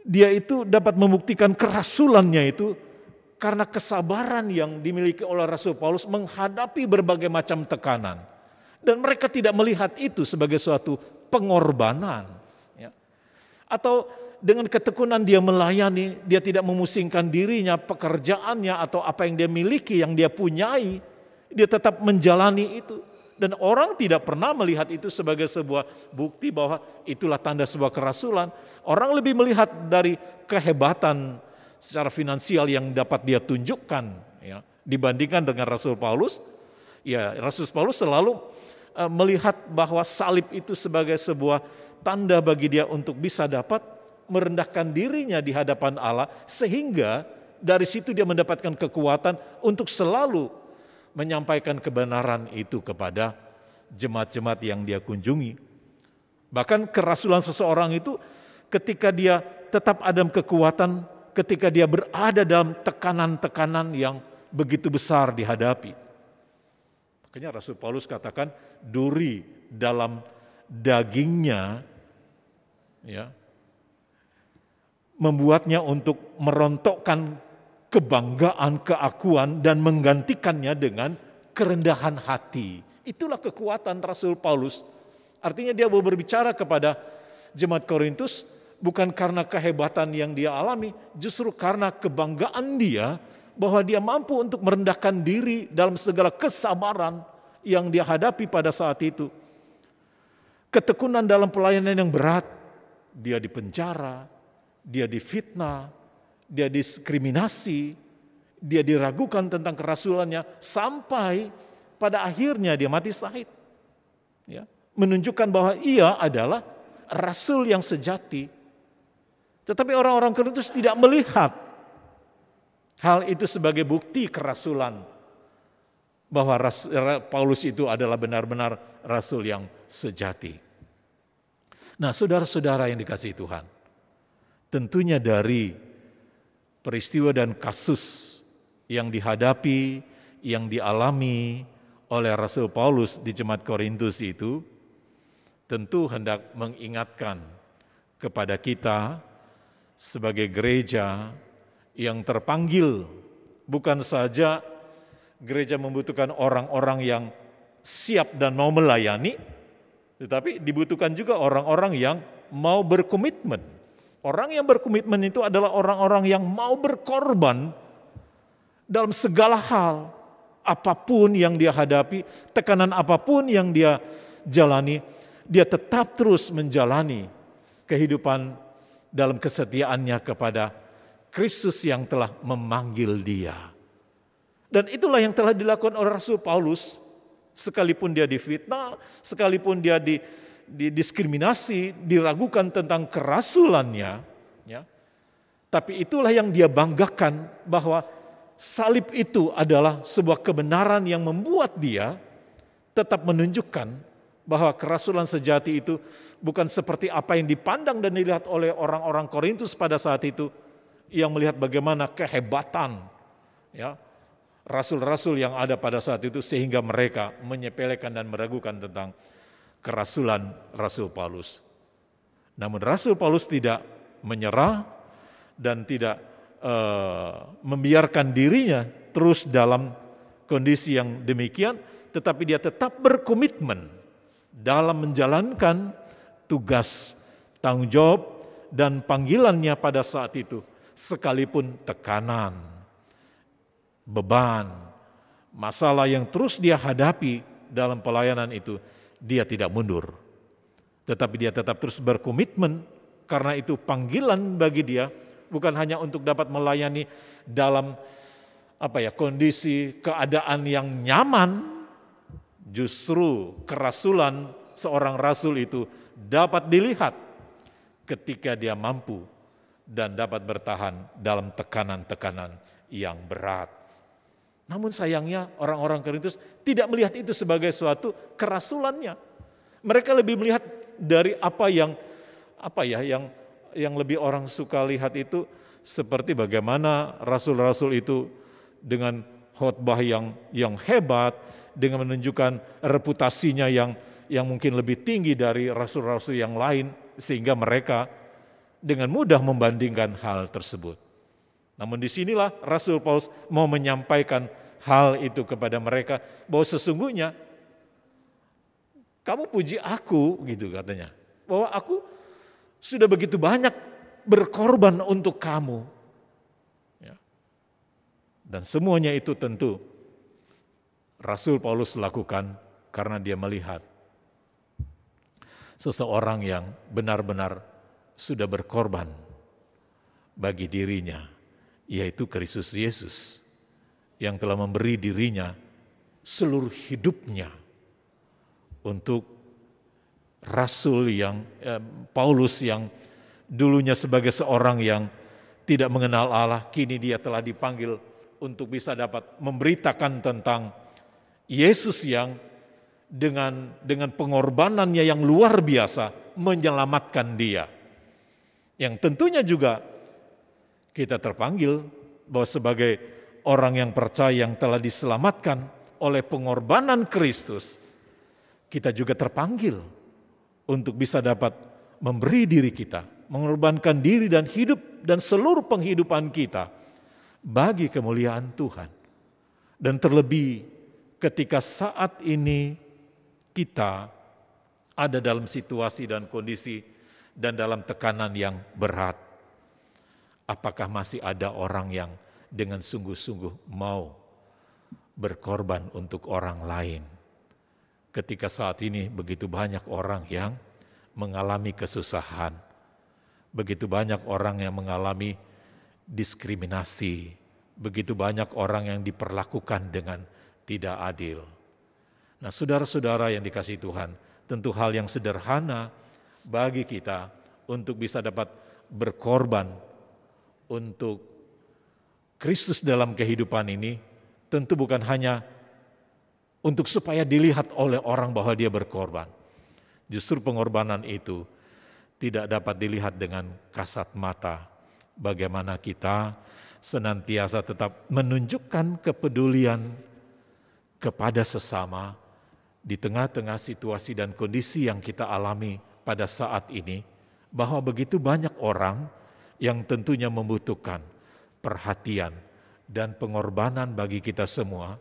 dia itu dapat membuktikan kerasulannya itu karena kesabaran yang dimiliki oleh Rasul Paulus menghadapi berbagai macam tekanan. Dan mereka tidak melihat itu sebagai suatu pengorbanan. Ya. Atau dengan ketekunan dia melayani, dia tidak memusingkan dirinya, pekerjaannya atau apa yang dia miliki, yang dia punyai, dia tetap menjalani itu. Dan orang tidak pernah melihat itu sebagai sebuah bukti bahwa itulah tanda sebuah kerasulan. Orang lebih melihat dari kehebatan secara finansial yang dapat dia tunjukkan, ya, dibandingkan dengan Rasul Paulus. Ya, Rasul Paulus selalu melihat bahwa salib itu sebagai sebuah tanda bagi dia untuk bisa dapat merendahkan dirinya di hadapan Allah, sehingga dari situ dia mendapatkan kekuatan untuk selalu menyampaikan kebenaran itu kepada jemaat-jemaat yang dia kunjungi. Bahkan kerasulan seseorang itu ketika dia tetap ada kekuatan, ketika dia berada dalam tekanan-tekanan yang begitu besar dihadapi. Makanya Rasul Paulus katakan duri dalam dagingnya, ya, membuatnya untuk merontokkan kebanggaan, keakuan, dan menggantikannya dengan kerendahan hati. Itulah kekuatan Rasul Paulus. Artinya dia mau berbicara kepada jemaat Korintus bukan karena kehebatan yang dia alami, justru karena kebanggaan dia bahwa dia mampu untuk merendahkan diri dalam segala kesabaran yang dia hadapi pada saat itu. ketekunan dalam pelayanan yang berat. Dia dipenjara, dia difitnah, dia diskriminasi, dia diragukan tentang kerasulannya, sampai pada akhirnya dia mati syahid. Ya, menunjukkan bahwa ia adalah rasul yang sejati. Tetapi orang-orang Korintus tidak melihat hal itu sebagai bukti kerasulan, bahwa Paulus itu adalah benar-benar rasul yang sejati. Nah, saudara-saudara yang dikasihi Tuhan, tentunya dari peristiwa dan kasus yang dihadapi, yang dialami oleh Rasul Paulus di jemaat Korintus itu, tentu hendak mengingatkan kepada kita sebagai gereja yang terpanggil. Bukan saja gereja membutuhkan orang-orang yang siap dan mau melayani, tetapi dibutuhkan juga orang-orang yang mau berkomitmen. Orang yang berkomitmen itu adalah orang-orang yang mau berkorban dalam segala hal, apapun yang dia hadapi, tekanan apapun yang dia jalani, dia tetap terus menjalani kehidupan dalam kesetiaannya kepada Kristus yang telah memanggil dia. Dan itulah yang telah dilakukan oleh Rasul Paulus, sekalipun dia difitnah, sekalipun dia didiskriminasi, diragukan tentang kerasulannya, ya. Tapi itulah yang dia banggakan, bahwa salib itu adalah sebuah kebenaran yang membuat dia tetap menunjukkan bahwa kerasulan sejati itu bukan seperti apa yang dipandang dan dilihat oleh orang-orang Korintus pada saat itu, yang melihat bagaimana kehebatan, ya, rasul-rasul yang ada pada saat itu, sehingga mereka menyepelekan dan meragukan tentang kerasulan Rasul Paulus. Namun Rasul Paulus tidak menyerah dan tidak membiarkan dirinya terus dalam kondisi yang demikian, tetapi dia tetap berkomitmen dalam menjalankan tugas, tanggung jawab, dan panggilannya pada saat itu, sekalipun tekanan, beban, masalah yang terus dia hadapi dalam pelayanan itu, dia tidak mundur. Tetapi dia tetap terus berkomitmen, karena itu panggilan bagi dia, bukan hanya untuk dapat melayani dalam kondisi keadaan yang nyaman. Justru kerasulan seorang rasul itu dapat dilihat ketika dia mampu dan dapat bertahan dalam tekanan-tekanan yang berat. Namun sayangnya orang-orang Korintus tidak melihat itu sebagai suatu kerasulannya. Mereka lebih melihat dari yang lebih orang suka lihat itu, seperti bagaimana rasul-rasul itu dengan khotbah yang hebat, dengan menunjukkan reputasinya yang mungkin lebih tinggi dari rasul-rasul yang lain, sehingga mereka dengan mudah membandingkan hal tersebut. Namun disinilah Rasul Paulus mau menyampaikan hal itu kepada mereka, bahwa sesungguhnya kamu puji aku, gitu katanya, bahwa aku sudah begitu banyak berkorban untuk kamu. Ya. Dan semuanya itu tentu Rasul Paulus lakukan karena dia melihat seseorang yang benar-benar sudah berkorban bagi dirinya, yaitu Kristus Yesus, yang telah memberi dirinya seluruh hidupnya untuk Rasul Paulus yang dulunya sebagai seorang yang tidak mengenal Allah, kini dia telah dipanggil untuk bisa dapat memberitakan tentang Yesus yang dengan pengorbanannya yang luar biasa menyelamatkan dia. Yang tentunya juga kita terpanggil bahwa sebagai orang yang percaya yang telah diselamatkan oleh pengorbanan Kristus, kita juga terpanggil untuk bisa dapat memberi diri kita, mengorbankan diri dan hidup dan seluruh penghidupan kita bagi kemuliaan Tuhan. Dan terlebih ketika saat ini kita ada dalam situasi dan kondisi dan dalam tekanan yang berat, apakah masih ada orang yang dengan sungguh-sungguh mau berkorban untuk orang lain? ketika saat ini begitu banyak orang yang mengalami kesusahan, begitu banyak orang yang mengalami diskriminasi, begitu banyak orang yang diperlakukan dengan tidak adil. Nah, saudara-saudara yang dikasihi Tuhan, tentu hal yang sederhana bagi kita untuk bisa dapat berkorban untuk Kristus dalam kehidupan ini, tentu bukan hanya untuk supaya dilihat oleh orang bahwa dia berkorban. Justru pengorbanan itu tidak dapat dilihat dengan kasat mata. Bagaimana kita senantiasa tetap menunjukkan kepedulian kepada sesama di tengah-tengah situasi dan kondisi yang kita alami pada saat ini, bahwa begitu banyak orang yang tentunya membutuhkan perhatian dan pengorbanan bagi kita semua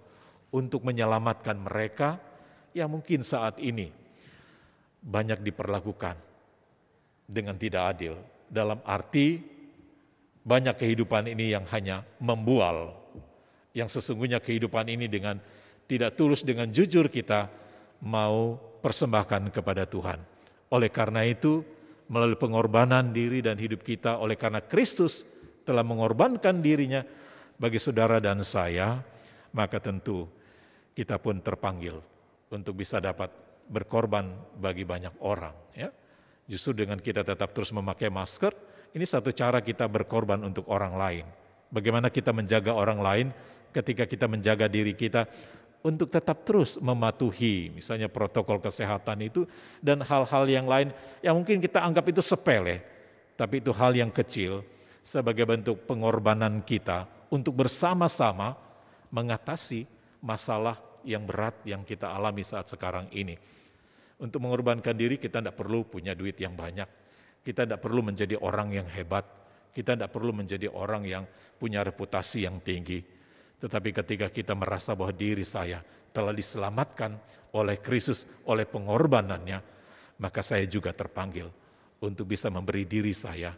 untuk menyelamatkan mereka yang mungkin saat ini banyak diperlakukan dengan tidak adil. Dalam arti banyak kehidupan ini yang hanya membual, yang sesungguhnya kehidupan ini dengan tidak tulus, dengan jujur kita mau persembahkan kepada Tuhan. Oleh karena itu, melalui pengorbanan diri dan hidup kita, oleh karena Kristus telah mengorbankan dirinya bagi saudara dan saya, maka tentu kita pun terpanggil untuk bisa dapat berkorban bagi banyak orang. Ya. Justru dengan kita tetap terus memakai masker, ini satu cara kita berkorban untuk orang lain. Bagaimana kita menjaga orang lain ketika kita menjaga diri kita untuk tetap terus mematuhi misalnya protokol kesehatan itu dan hal-hal yang lain yang mungkin kita anggap itu sepele, tapi itu hal yang kecil sebagai bentuk pengorbanan kita untuk bersama-sama mengatasi masalah yang berat yang kita alami saat sekarang ini. Untuk mengorbankan diri kita tidak perlu punya duit yang banyak, kita tidak perlu menjadi orang yang hebat, kita tidak perlu menjadi orang yang punya reputasi yang tinggi. Tetapi ketika kita merasa bahwa diri saya telah diselamatkan oleh Kristus, oleh pengorbanannya, maka saya juga terpanggil untuk bisa memberi diri saya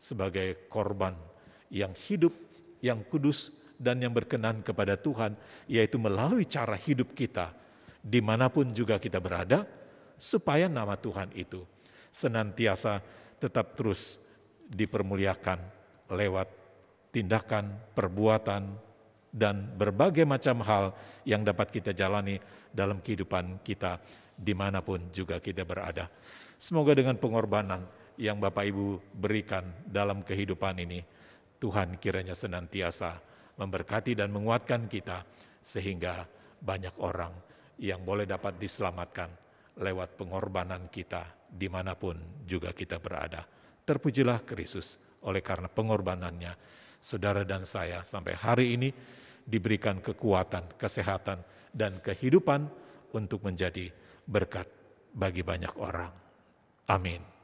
sebagai korban yang hidup, yang kudus, dan yang berkenan kepada Tuhan, yaitu melalui cara hidup kita, dimanapun juga kita berada, supaya nama Tuhan itu senantiasa tetap terus dipermuliakan lewat tindakan, perbuatan, dan berbagai macam hal yang dapat kita jalani dalam kehidupan kita dimanapun juga kita berada. Semoga dengan pengorbanan yang Bapak Ibu berikan dalam kehidupan ini, Tuhan kiranya senantiasa memberkati dan menguatkan kita sehingga banyak orang yang boleh dapat diselamatkan lewat pengorbanan kita dimanapun juga kita berada. Terpujilah Kristus, oleh karena pengorbanannya saudara dan saya sampai hari ini diberikan kekuatan, kesehatan, dan kehidupan untuk menjadi berkat bagi banyak orang. Amin.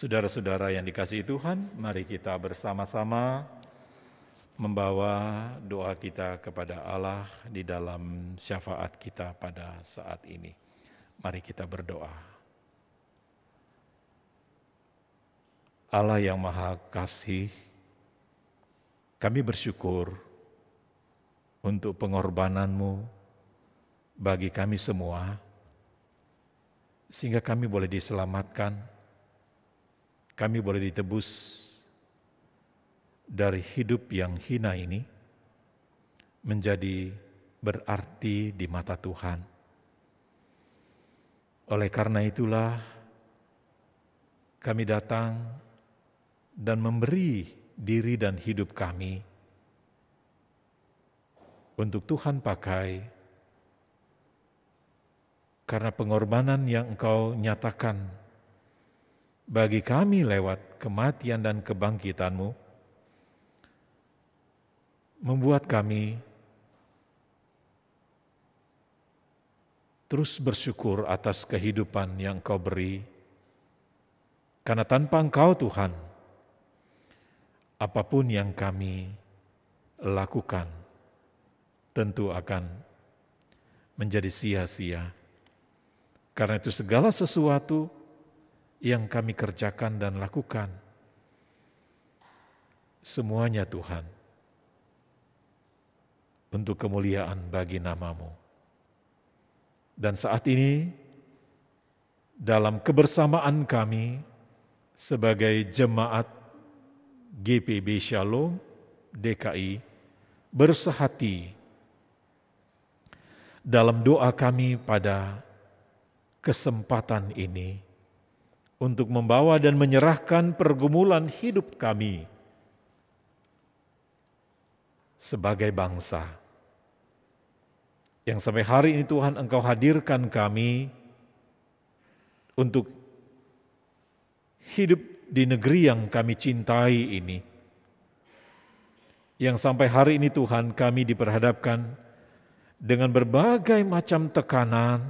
Saudara-saudara yang dikasihi Tuhan, mari kita bersama-sama membawa doa kita kepada Allah di dalam syafaat kita pada saat ini. Mari kita berdoa. Allah yang Maha Kasih, kami bersyukur untuk pengorbanan-Mu bagi kami semua, sehingga kami boleh diselamatkan, kami boleh ditebus dari hidup yang hina ini menjadi berarti di mata Tuhan. Oleh karena itulah kami datang dan memberi diri dan hidup kami untuk Tuhan pakai, karena pengorbanan yang Engkau nyatakan bagi kami lewat kematian dan kebangkitan-Mu membuat kami terus bersyukur atas kehidupan yang Engkau beri. Karena tanpa Engkau Tuhan, apapun yang kami lakukan tentu akan menjadi sia-sia. Karena itu segala sesuatu yang kami kerjakan dan lakukan, semuanya Tuhan, untuk kemuliaan bagi nama-Mu. Dan saat ini, dalam kebersamaan kami sebagai jemaat GPB Shalom DKI bersehati dalam doa kami pada kesempatan ini untuk membawa dan menyerahkan pergumulan hidup kami sebagai bangsa. Yang sampai hari ini Tuhan Engkau hadirkan kami untuk hidup di negeri yang kami cintai ini. Yang sampai hari ini Tuhan kami diperhadapkan dengan berbagai macam tekanan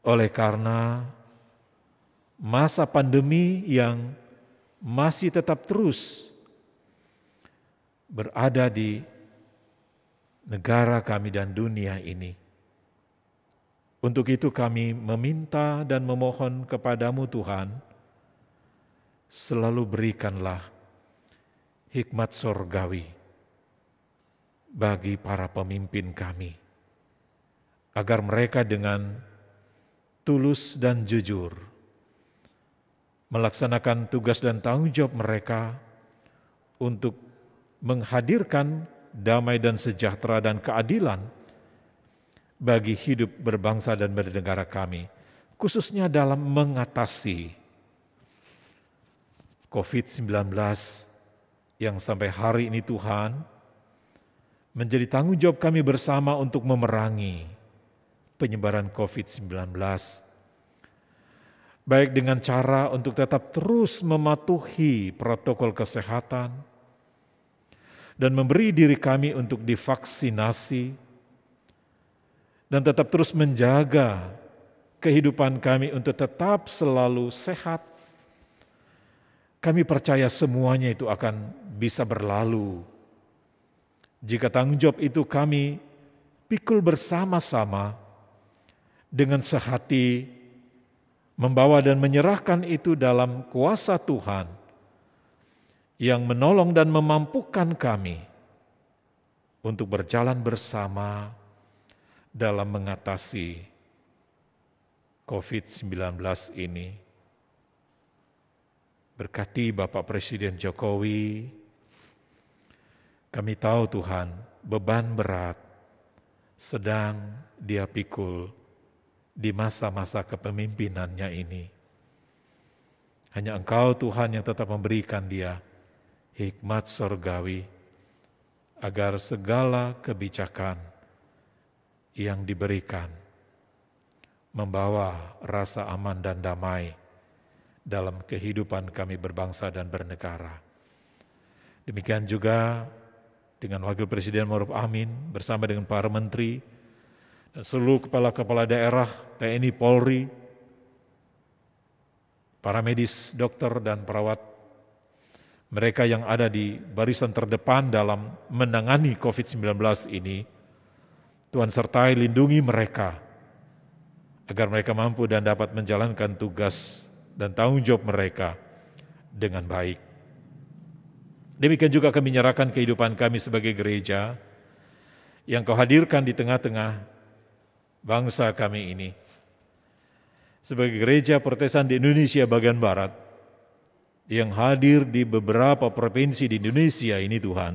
oleh karena masa pandemi yang masih tetap terus berada di negara kami dan dunia ini. Untuk itu kami meminta dan memohon kepadamu Tuhan, selalu berikanlah hikmat sorgawi bagi para pemimpin kami, agar mereka dengan tulus dan jujur melaksanakan tugas dan tanggung jawab mereka untuk menghadirkan damai dan sejahtera dan keadilan bagi hidup berbangsa dan bernegara kami, khususnya dalam mengatasi COVID-19 yang sampai hari ini Tuhan menjadi tanggung jawab kami bersama untuk memerangi penyebaran COVID-19. Baik dengan cara untuk tetap terus mematuhi protokol kesehatan, dan memberi diri kami untuk divaksinasi, dan tetap terus menjaga kehidupan kami untuk tetap selalu sehat. Kami percaya semuanya itu akan bisa berlalu jika tanggung jawab itu kami pikul bersama-sama dengan sehati, membawa dan menyerahkan itu dalam kuasa Tuhan yang menolong dan memampukan kami untuk berjalan bersama dalam mengatasi COVID-19 ini. Berkati Bapak Presiden Jokowi, kami tahu Tuhan beban berat sedang Dia pikul di masa-masa kepemimpinannya ini. Hanya Engkau Tuhan yang tetap memberikan Dia hikmat sorgawi, agar segala kebijakan yang diberikan membawa rasa aman dan damai dalam kehidupan kami berbangsa dan bernegara. Demikian juga dengan Wakil Presiden Ma'ruf Amin bersama dengan para menteri dan seluruh kepala-kepala daerah, TNI, Polri, para medis, dokter dan perawat, mereka yang ada di barisan terdepan dalam menangani COVID-19 ini. Tuhan sertai lindungi mereka, agar mereka mampu dan dapat menjalankan tugas dan tanggung jawab mereka dengan baik. Demikian juga kami menyerahkan kehidupan kami sebagai gereja yang Kau hadirkan di tengah-tengah bangsa kami ini. Sebagai gereja Protestan di Indonesia bagian Barat, yang hadir di beberapa provinsi di Indonesia ini Tuhan,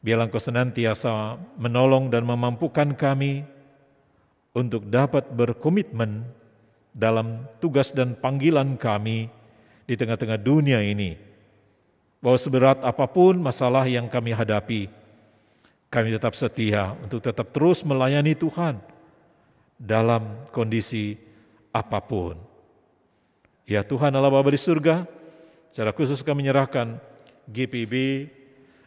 biarlah Engkau senantiasa menolong dan memampukan kami untuk dapat berkomitmen dalam tugas dan panggilan kami di tengah-tengah dunia ini, bahwa seberat apapun masalah yang kami hadapi, kami tetap setia untuk tetap terus melayani Tuhan dalam kondisi apapun. Ya Tuhan Allah Bapa di surga, secara khusus kami menyerahkan GPB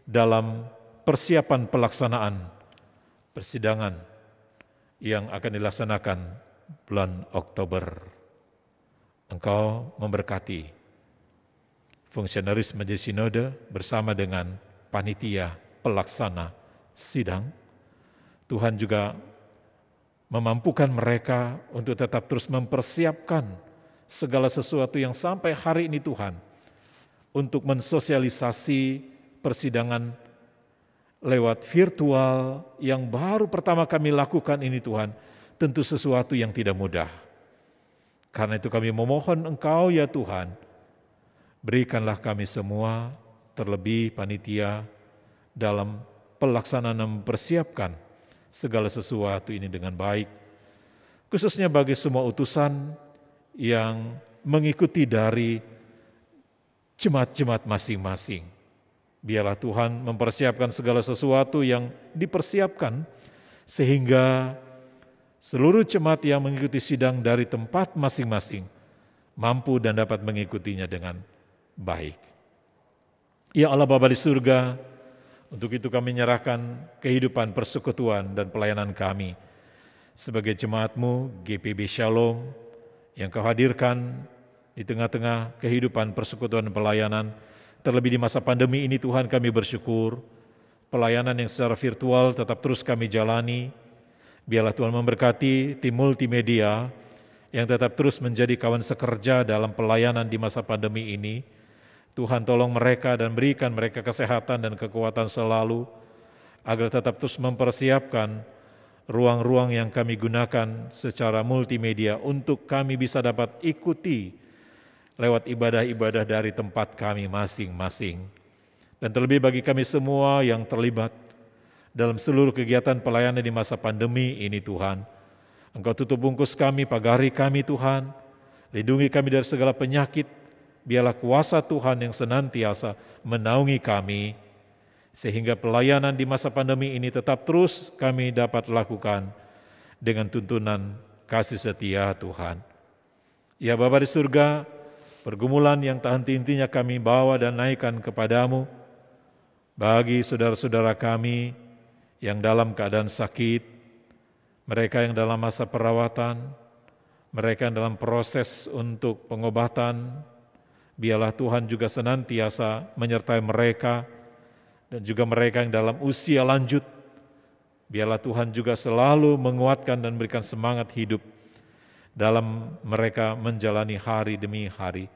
dalam persiapan pelaksanaan persidangan yang akan dilaksanakan bulan Oktober. Engkau memberkati fungsionaris Majelis Sinode bersama dengan panitia pelaksana sidang. Tuhan juga memampukan mereka untuk tetap terus mempersiapkan segala sesuatu yang sampai hari ini Tuhan, untuk mensosialisasi persidangan lewat virtual yang baru pertama kami lakukan ini Tuhan, tentu sesuatu yang tidak mudah. Karena itu kami memohon Engkau ya Tuhan, berikanlah kami semua, terlebih panitia, dalam pelaksanaan dan mempersiapkan segala sesuatu ini dengan baik, khususnya bagi semua utusan yang mengikuti dari jemaat-jemaat masing-masing. Biarlah Tuhan mempersiapkan segala sesuatu yang dipersiapkan, sehingga seluruh jemaat yang mengikuti sidang dari tempat masing-masing mampu dan dapat mengikutinya dengan baik. Ya Allah Bapa di surga, untuk itu kami menyerahkan kehidupan persekutuan dan pelayanan kami sebagai jemaat-Mu GPB Shalom yang Kau hadirkan di tengah-tengah kehidupan persekutuan dan pelayanan. Terlebih di masa pandemi ini Tuhan, kami bersyukur pelayanan yang secara virtual tetap terus kami jalani. Biarlah Tuhan memberkati tim multimedia yang tetap terus menjadi kawan sekerja dalam pelayanan di masa pandemi ini. Tuhan tolong mereka dan berikan mereka kesehatan dan kekuatan selalu, agar tetap terus mempersiapkan ruang-ruang yang kami gunakan secara multimedia untuk kami bisa dapat ikuti lewat ibadah-ibadah dari tempat kami masing-masing. Dan terlebih bagi kami semua yang terlibat dalam seluruh kegiatan pelayanan di masa pandemi ini Tuhan, Engkau tutup bungkus kami, pagari kami Tuhan, lindungi kami dari segala penyakit. Biarlah kuasa Tuhan yang senantiasa menaungi kami, sehingga pelayanan di masa pandemi ini tetap terus kami dapat lakukan dengan tuntunan kasih setia Tuhan. Ya Bapa di surga, pergumulan yang tak henti-hentinya kami bawa dan naikkan kepadamu, bagi saudara-saudara kami yang dalam keadaan sakit, mereka yang dalam masa perawatan, mereka yang dalam proses untuk pengobatan, biarlah Tuhan juga senantiasa menyertai mereka, dan juga mereka yang dalam usia lanjut, biarlah Tuhan juga selalu menguatkan dan memberikan semangat hidup dalam mereka menjalani hari demi hari.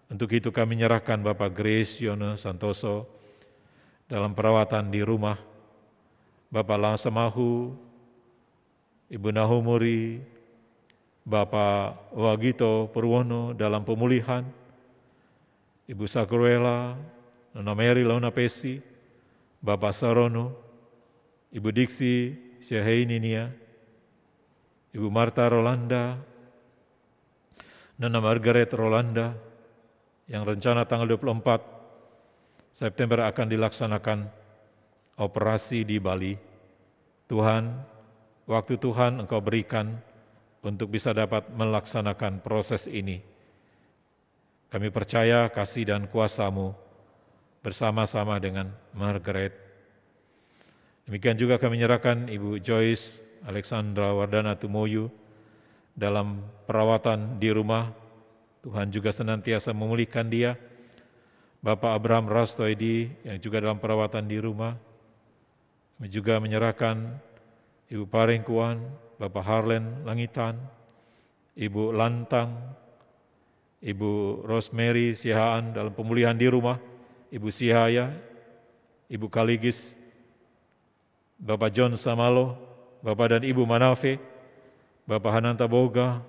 Untuk itu kami menyerahkan Bapak Grace Yono Santoso dalam perawatan di rumah, Bapak Langsamahu, Ibu Nahumuri, Bapak Wagito Purwono dalam pemulihan, Ibu Sakruela, Nona Mary Launa Pesi, Bapak Sarono, Ibu Diksi Syahininia, Ibu Marta Rolanda, Nona Margaret Rolanda, yang rencana tanggal 24 September akan dilaksanakan operasi di Bali. Tuhan, waktu Tuhan Engkau berikan untuk bisa dapat melaksanakan proses ini. Kami percaya kasih dan kuasa-Mu bersama-sama dengan Margaret. Demikian juga kami menyerahkan Ibu Joyce Alexandra Wardana Tumoyu dalam perawatan di rumah. Tuhan juga senantiasa memulihkan dia. Bapak Abraham Rastoidi yang juga dalam perawatan di rumah. Kami juga menyerahkan Ibu Parengkuan, Bapak Harlen Langitan, Ibu Lantang, Ibu Rosemary Sihaan dalam pemulihan di rumah, Ibu Sihaya, Ibu Kaligis, Bapak John Samalo, Bapak dan Ibu Manafe, Bapak Hananta Boga,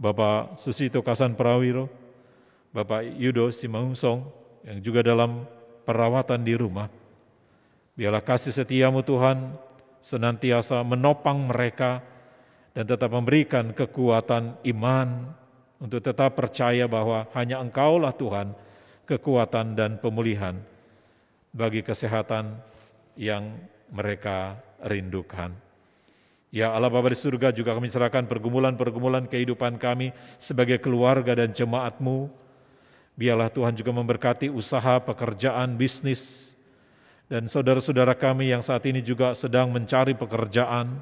Bapak Susito Kasan Prawiro, Bapak Yudo Simaungsong yang juga dalam perawatan di rumah. Biarlah kasih setiamu Tuhan senantiasa menopang mereka dan tetap memberikan kekuatan iman untuk tetap percaya bahwa hanya Engkaulah Tuhan kekuatan dan pemulihan bagi kesehatan yang mereka rindukan. Ya Allah Bapa di surga, juga kami serahkan pergumulan-pergumulan kehidupan kami sebagai keluarga dan jemaat-Mu. Biarlah Tuhan juga memberkati usaha, pekerjaan, bisnis, dan saudara-saudara kami yang saat ini juga sedang mencari pekerjaan.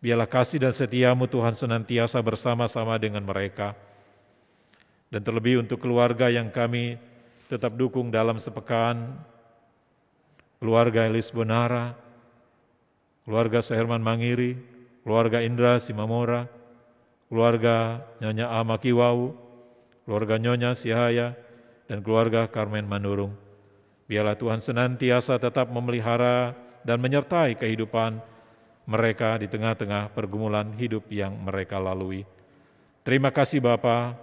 Biarlah kasih dan setia-Mu Tuhan senantiasa bersama-sama dengan mereka. Dan terlebih untuk keluarga yang kami tetap dukung dalam sepekan, keluarga Elis Bonara, keluarga Seherman Mangiri, keluarga Indra Simamora, keluarga Nyonya Amakiwau, keluarga Nyonya Sihaya, dan keluarga Carmen Manurung. Biarlah Tuhan senantiasa tetap memelihara dan menyertai kehidupan mereka di tengah-tengah pergumulan hidup yang mereka lalui. Terima kasih Bapa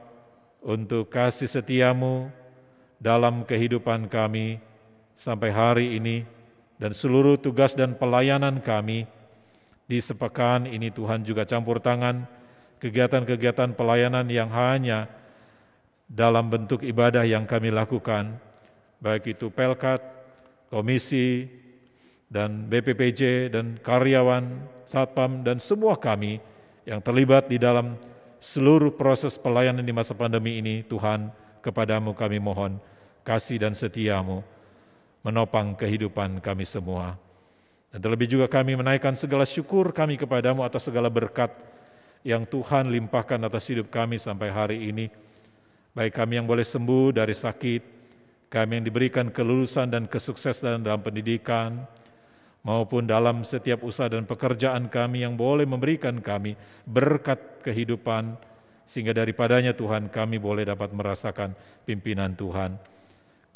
untuk kasih setia-Mu dalam kehidupan kami sampai hari ini, dan seluruh tugas dan pelayanan kami di sepekan ini. Tuhan juga campur tangan kegiatan-kegiatan pelayanan yang hanya dalam bentuk ibadah yang kami lakukan, baik itu Pelkat, Komisi, dan BPPJ, dan karyawan, Satpam, dan semua kami yang terlibat di dalam seluruh proses pelayanan di masa pandemi ini. Tuhan, kepadamu kami mohon kasih dan setia-Mu menopang kehidupan kami semua. Dan terlebih juga kami menaikkan segala syukur kami kepadamu atas segala berkat yang Tuhan limpahkan atas hidup kami sampai hari ini. Baik kami yang boleh sembuh dari sakit, kami yang diberikan kelulusan dan kesuksesan dalam pendidikan, maupun dalam setiap usaha dan pekerjaan kami yang boleh memberikan kami berkat kehidupan, sehingga daripadanya Tuhan kami boleh dapat merasakan pimpinan Tuhan.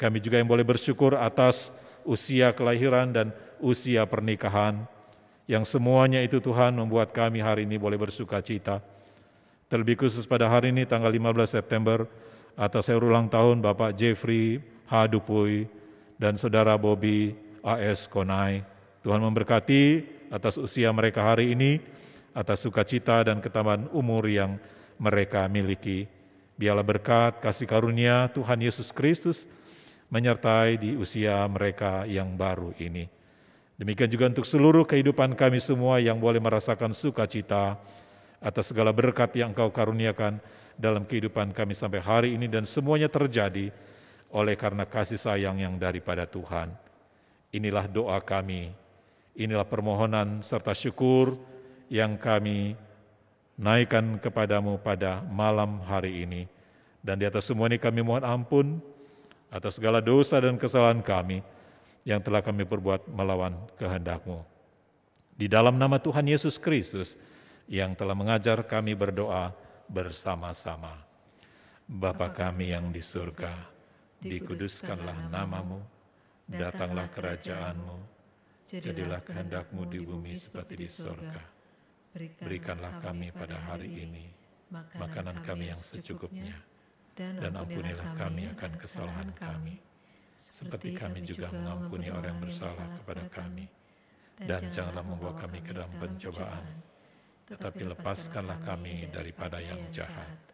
Kami juga yang boleh bersyukur atas usia kelahiran dan usia pernikahan, yang semuanya itu Tuhan membuat kami hari ini boleh bersuka cita. Terlebih khusus pada hari ini tanggal 15 September, atas hari ulang tahun Bapak Jeffrey H. Dupuy dan Saudara Bobby A.S. Konai. Tuhan memberkati atas usia mereka hari ini, atas sukacita dan ketambahan umur yang mereka miliki. Biarlah berkat kasih karunia Tuhan Yesus Kristus menyertai di usia mereka yang baru ini. Demikian juga untuk seluruh kehidupan kami semua yang boleh merasakan sukacita atas segala berkat yang Engkau karuniakan dalam kehidupan kami sampai hari ini, dan semuanya terjadi oleh karena kasih sayang yang daripada Tuhan. Inilah doa kami, inilah permohonan serta syukur yang kami naikkan kepadamu pada malam hari ini. Dan di atas semua ini kami mohon ampun atas segala dosa dan kesalahan kami yang telah kami perbuat melawan kehendak-Mu. Di dalam nama Tuhan Yesus Kristus yang telah mengajar kami berdoa bersama-sama. Bapa kami yang di surga, dikuduskanlah nama-Mu, datanglah kerajaan-Mu, jadilah kehendak-Mu di bumi seperti di surga. Berikanlah kami pada hari ini makanan kami yang secukupnya, dan ampunilah kami akan kesalahan kami, seperti kami juga mengampuni orang yang bersalah kepada kami. Dan janganlah membawa kami ke dalam pencobaan, tetapi lepaskanlah kami daripada yang jahat.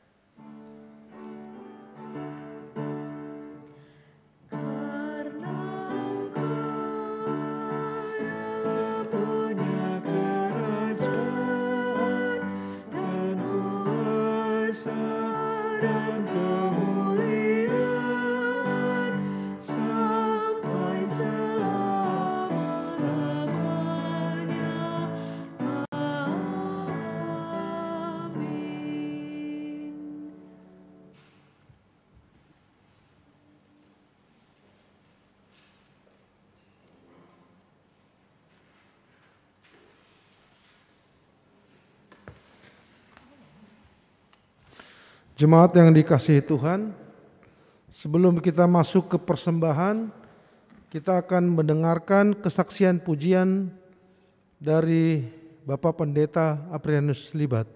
Jemaat yang dikasihi Tuhan, sebelum kita masuk ke persembahan, kita akan mendengarkan kesaksian pujian dari Bapak Pendeta Aprianus Libat.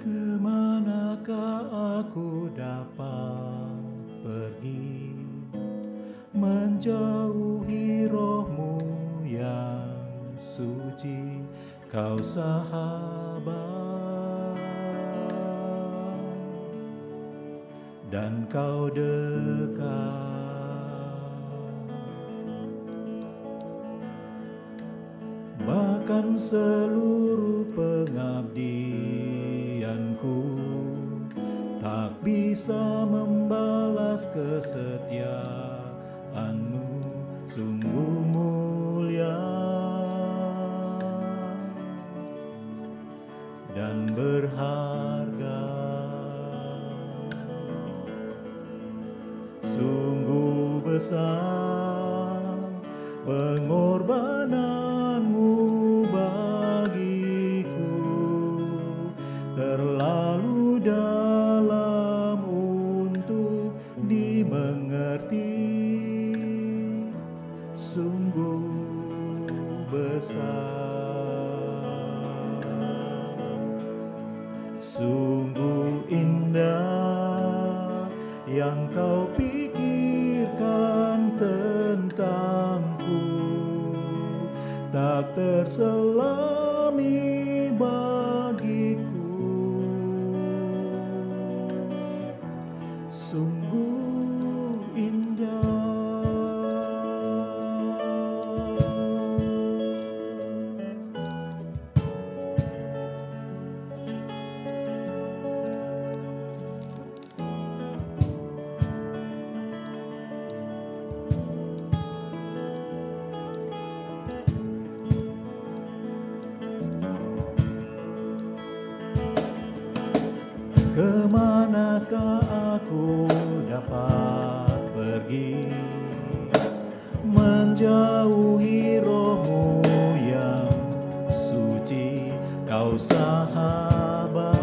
Kemanakah aku dapat pergi, menjauhi roh-Mu yang suci, Kau sahabat, dan Kau dekat, bahkan seluruh pengabdianku tak bisa membalas kesetiaan-Mu, sungguh mulia dan berharga. Sungguh besar pengorbanan-Mu bagiku, terlalu dalam untuk dimengerti. Sungguh besar, sungguh indah yang Kau pikirkan tentangku, tak terselami bagiku. Sungguh indah. Kemanakah aku dapat pergi, menjauhi roh-Mu yang suci, Kau sahabat,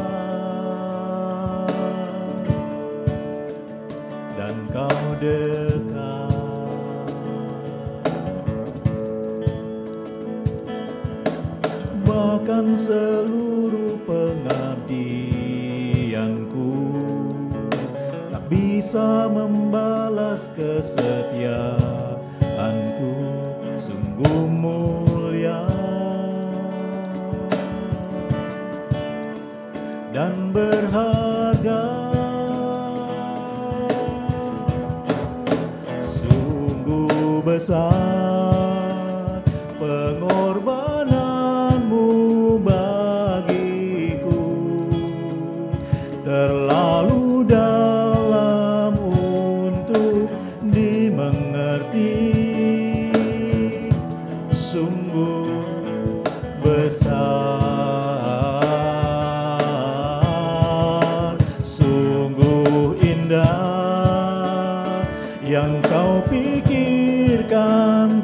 dan Kau dekat, bahkan seluruh pengabdianku tak bisa membalas kesetiaanku, sungguh mulia dan berharga. Sungguh besar pengorbanan-Mu bagiku, terlalu dalam untuk dimengerti. Sungguh besar, sungguh indah yang Kau pikirkan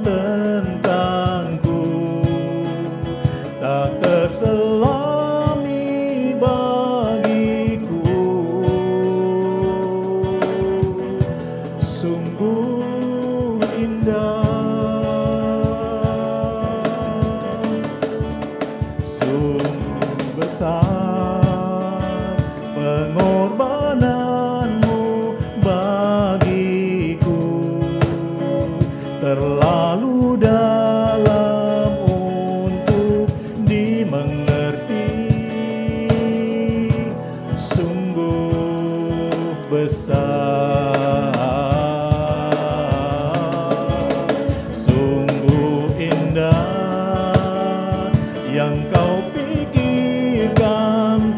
yang kau pikirkan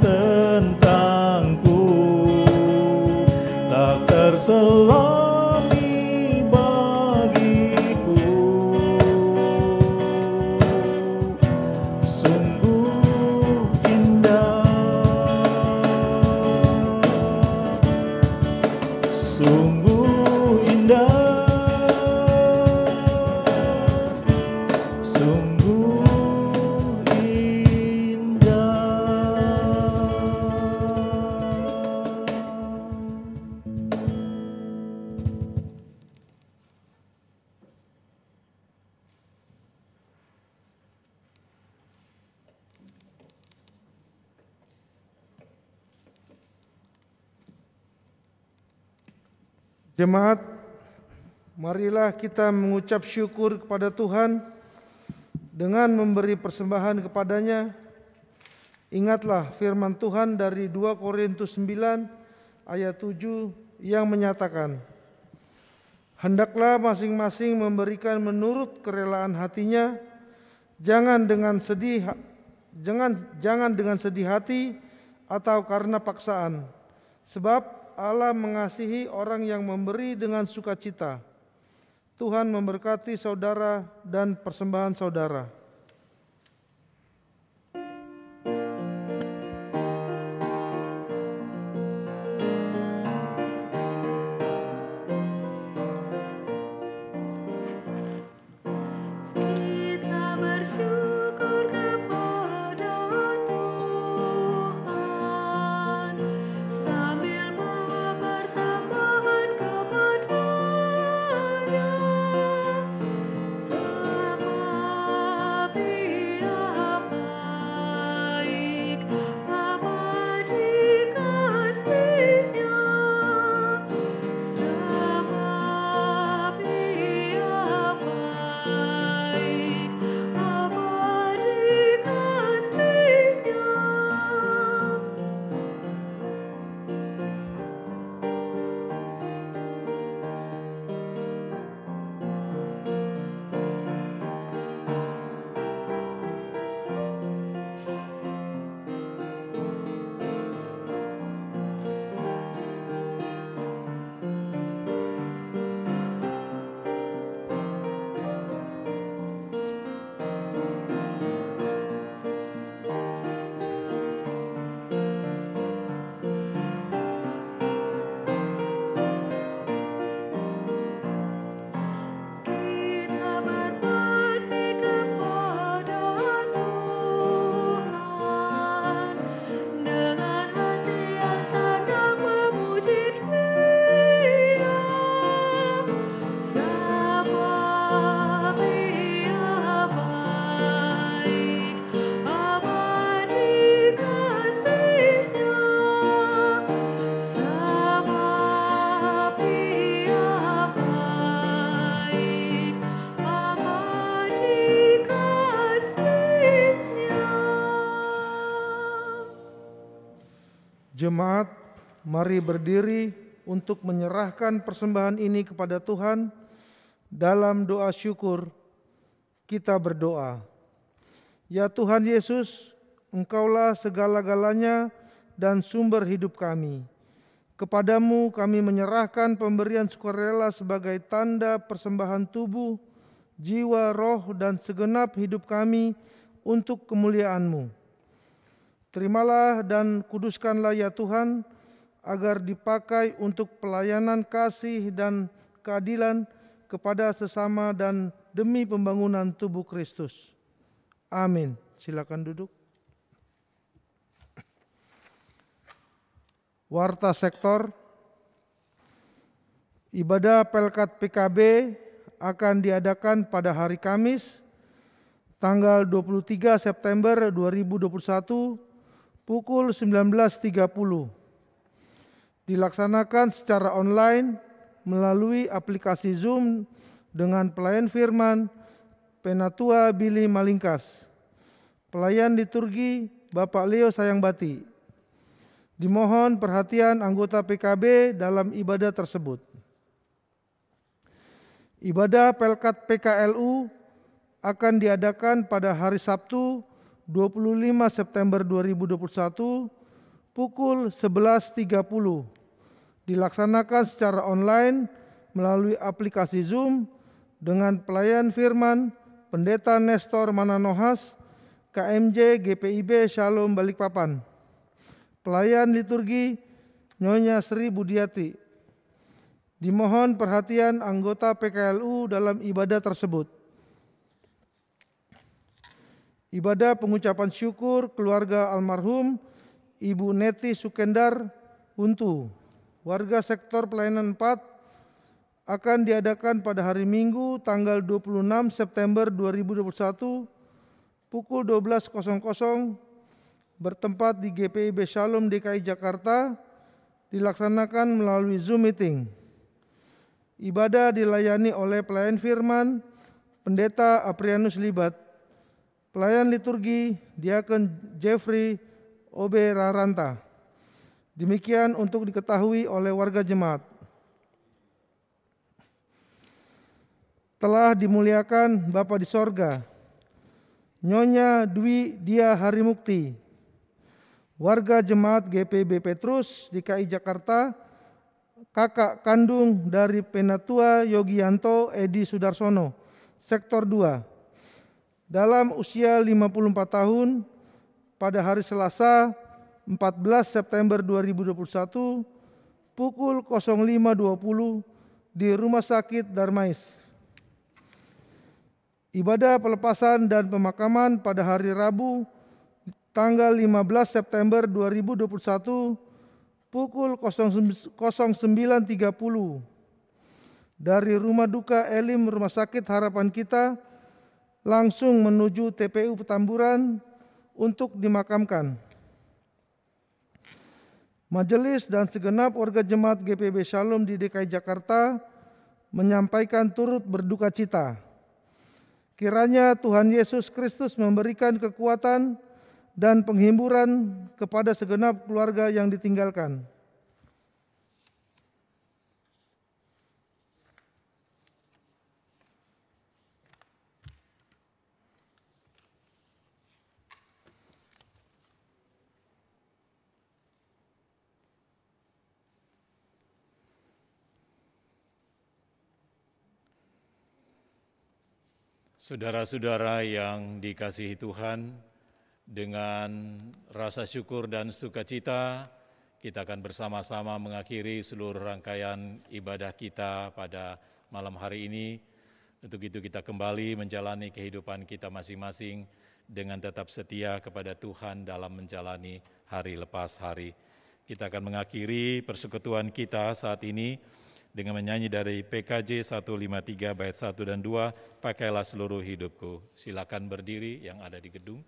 tentangku tak terselami bagiku. Sungguh indah, sungguh indah, sungguh Jemaat, marilah kita mengucap syukur kepada Tuhan dengan memberi persembahan kepadanya. Ingatlah firman Tuhan dari 2 Korintus 9 ayat 7 yang menyatakan, hendaklah masing-masing memberikan menurut kerelaan hatinya, jangan dengan sedih hati atau karena paksaan, sebab Allah mengasihi orang yang memberi dengan sukacita. Tuhan memberkati saudara dan persembahan saudara. Jemaat, mari berdiri untuk menyerahkan persembahan ini kepada Tuhan. Dalam doa syukur, kita berdoa. Ya Tuhan Yesus, Engkaulah segala-galanya dan sumber hidup kami. Kepadamu kami menyerahkan pemberian sukarela sebagai tanda persembahan tubuh, jiwa, roh, dan segenap hidup kami untuk kemuliaan-Mu. Terimalah dan kuduskanlah ya Tuhan, agar dipakai untuk pelayanan kasih dan keadilan kepada sesama dan demi pembangunan tubuh Kristus. Amin. Silakan duduk. Warta sektor. Ibadah Pelkat PKB akan diadakan pada hari Kamis, tanggal 23 September 2021, pukul 19.30. Dilaksanakan secara online melalui aplikasi Zoom dengan pelayan firman Penatua Billy Malingkas. Pelayan liturgi Bapak Leo Sayangbati. Dimohon perhatian anggota PKB dalam ibadah tersebut. Ibadah Pelkat PKLU akan diadakan pada hari Sabtu 25 September 2021 pukul 11.30. Dilaksanakan secara online melalui aplikasi Zoom dengan pelayan firman Pendeta Nestor Mananohas, KMJ GPIB Shalom Balikpapan. Pelayan liturgi Nyonya Sri Budiati. Dimohon perhatian anggota PKLU dalam ibadah tersebut. Ibadah pengucapan syukur keluarga almarhum Ibu Neti Sukendar Untu, warga sektor pelayanan 4, akan diadakan pada hari Minggu tanggal 26 September 2021 pukul 12.00 bertempat di GPIB Shalom DKI Jakarta, dilaksanakan melalui Zoom meeting. Ibadah dilayani oleh pelayan firman Pendeta Aprianus Libat, pelayan liturgi Diakon Jeffrey Obe Raranta. Demikian untuk diketahui oleh warga jemaat. Telah dimuliakan Bapa di sorga, Nyonya Dwi Dia Harimukti, warga jemaat GPIB Petrus DKI Jakarta, kakak kandung dari Penatua Yogianto Edi Sudarsono, Sektor 2, dalam usia 54 tahun pada hari Selasa 14 September 2021 pukul 05.20 di Rumah Sakit Darmais. Ibadah pelepasan dan pemakaman pada hari Rabu tanggal 15 September 2021 pukul 09.30 dari Rumah Duka Elim Rumah Sakit Harapan Kita langsung menuju TPU Petamburan untuk dimakamkan. Majelis dan segenap warga jemaat GPIB Shalom di DKI Jakarta menyampaikan turut berduka cita. Kiranya Tuhan Yesus Kristus memberikan kekuatan dan penghiburan kepada segenap keluarga yang ditinggalkan. Saudara-saudara yang dikasihi Tuhan, dengan rasa syukur dan sukacita, kita akan bersama-sama mengakhiri seluruh rangkaian ibadah kita pada malam hari ini. Untuk itu kita kembali menjalani kehidupan kita masing-masing dengan tetap setia kepada Tuhan dalam menjalani hari lepas hari. Kita akan mengakhiri persekutuan kita saat ini dengan menyanyi dari PKJ 153 bait 1 dan 2, Pakailah Seluruh Hidupku. Silakan berdiri yang ada di gedung.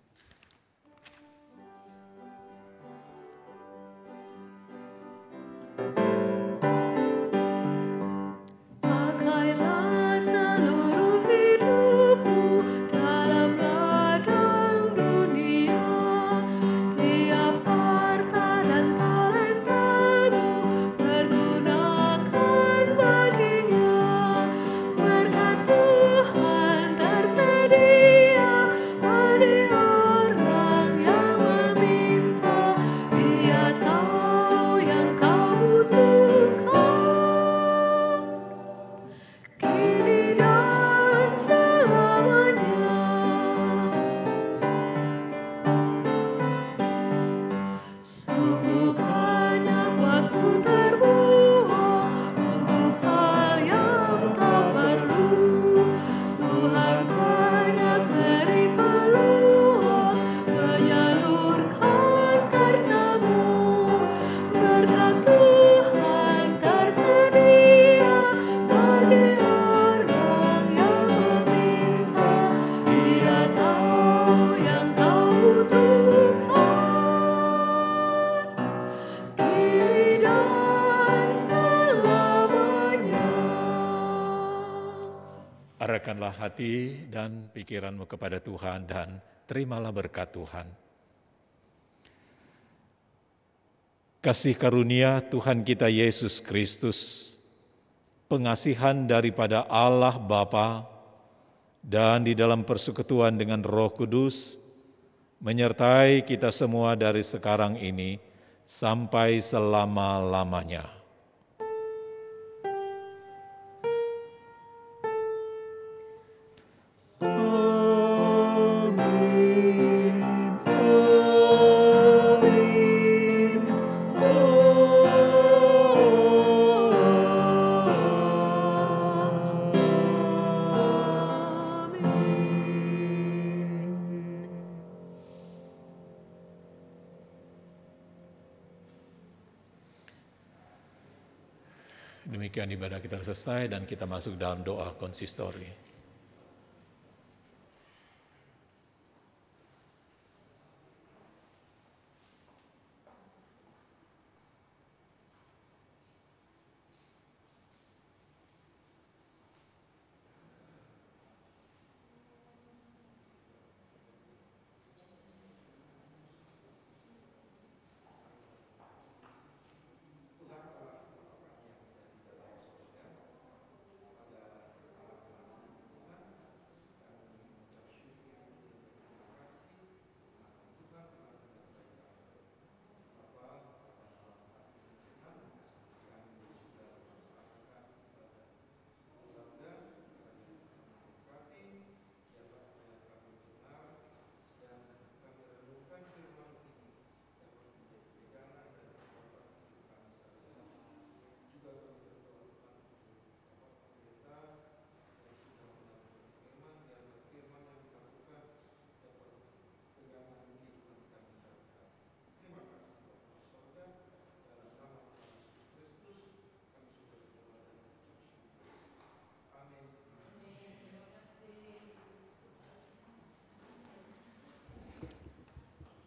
Arahkanlah hati dan pikiranmu kepada Tuhan dan terimalah berkat Tuhan. Kasih karunia Tuhan kita Yesus Kristus, pengasihan daripada Allah Bapa, dan di dalam persekutuan dengan Roh Kudus, menyertai kita semua dari sekarang ini sampai selama-lamanya. Demikian ibadah kita selesai dan kita masuk dalam doa konsistori.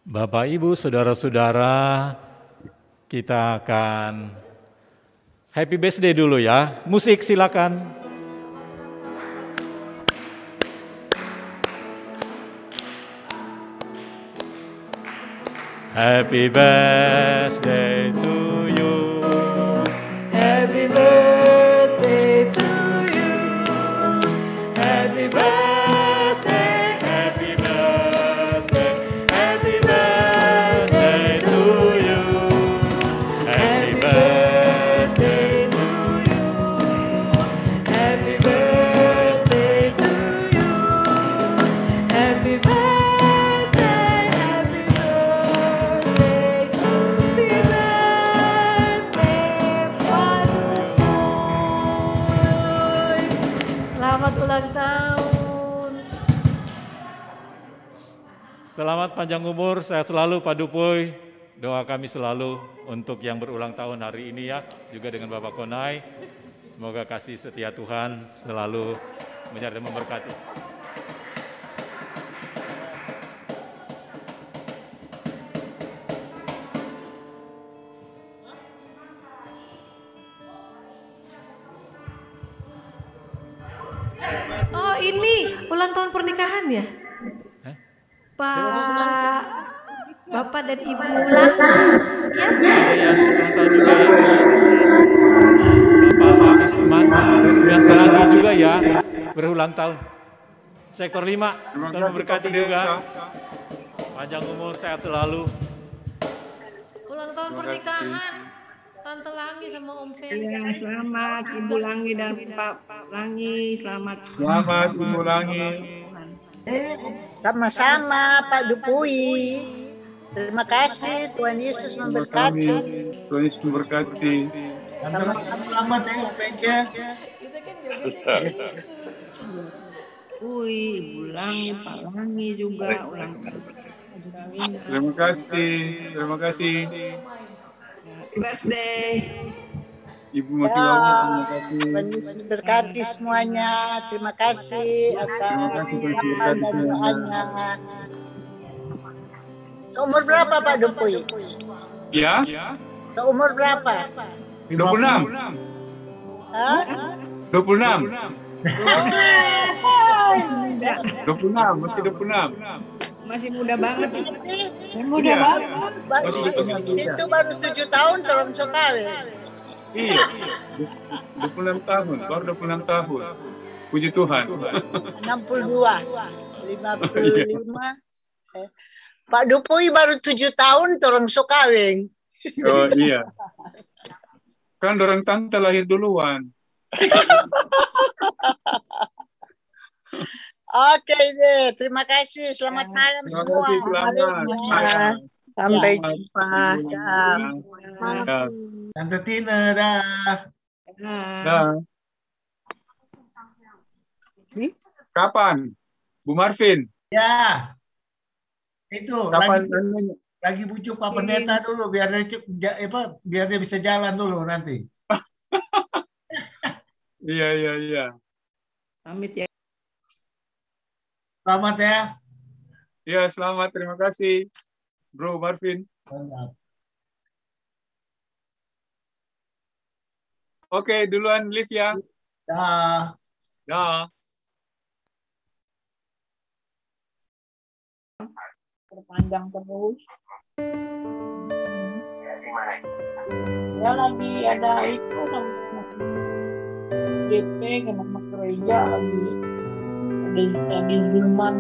Bapak, Ibu, Saudara-saudara, kita akan happy birthday dulu ya. Musik silakan. Happy birthday to you. Happy birthday to you. Happy birthday, happy birthday, happy birthday to you. Happy birthday to you. Happy birthday to you. Happy birthday, happy birthday, happy birthday, Pak Dupuy. Selamat ulang tahun. Selamat panjang umur, sehat selalu Pak Dupuy. Doa kami selalu untuk yang berulang tahun hari ini ya, juga dengan Bapak Konai. Semoga kasih setia Tuhan selalu menyertai memberkati. Oh, ini ulang tahun pernikahan ya? Hah? Pak Bapak dan Ibu Lang ya? Ada yang ulang tahun juga ya. Bapak Isman, Resmian Sarangi juga ya, berulang tahun. Sektor 5, Tuhan memberkati juga. Panjang umur, sehat selalu. Ulang tahun pernikahan Tante Langi sama Om Ferry. Ya, selamat Ibu Langi dan Pak Langi, selamat. Selamat Ibu Langi. Sama-sama Pak Dupuy. Terima kasih, Tuhan Yesus memberkati. Tuhan Yesus memberkati. Sama-sama. Selamat ya, Pece. Kita kan joget. Ibu Langi, Pak Langi juga ulang tahun. Terima kasih. Terima kasih. Happy birthday. Ibu Maki Wangi, terima kasih. Tuhan Yesus berkati semuanya. Terima kasih atas Terima kasih, Tuhan Yesus ucapan dan doanya. Seumur berapa Pak Dupuy? Ya, Seumur berapa? 26. Hah? 26. 26, masih 26. Masih muda banget. Muda Iya. banget. Masih Situ baru 7 tahun terus sekali. Iya. 26 tahun, baru 26 tahun. Puji Tuhan. 62, 55, Pak Dupuy baru 7 tahun turun so kawin. Oh iya. Kan orang tante lahir duluan. Oke deh, terima kasih. Selamat malam Terima semua. kasih, selamat. Ya. Sampai Ya. jumpa. Ya. Tante Tina, dah. Dah. Kapan? Bu Marvin? Ya. Itu Kapan? lagi bujuk Pak Pendeta dulu biar dia bisa jalan dulu nanti. Iya. Pamit ya. Selamat ya. Iya, selamat. Terima kasih, Bro Marvin. Selamat. Oke, duluan live ya. Dah. Dah. Perpanjang terus. Ya lagi ada itu GP kenapa gereja lagi ada Zooman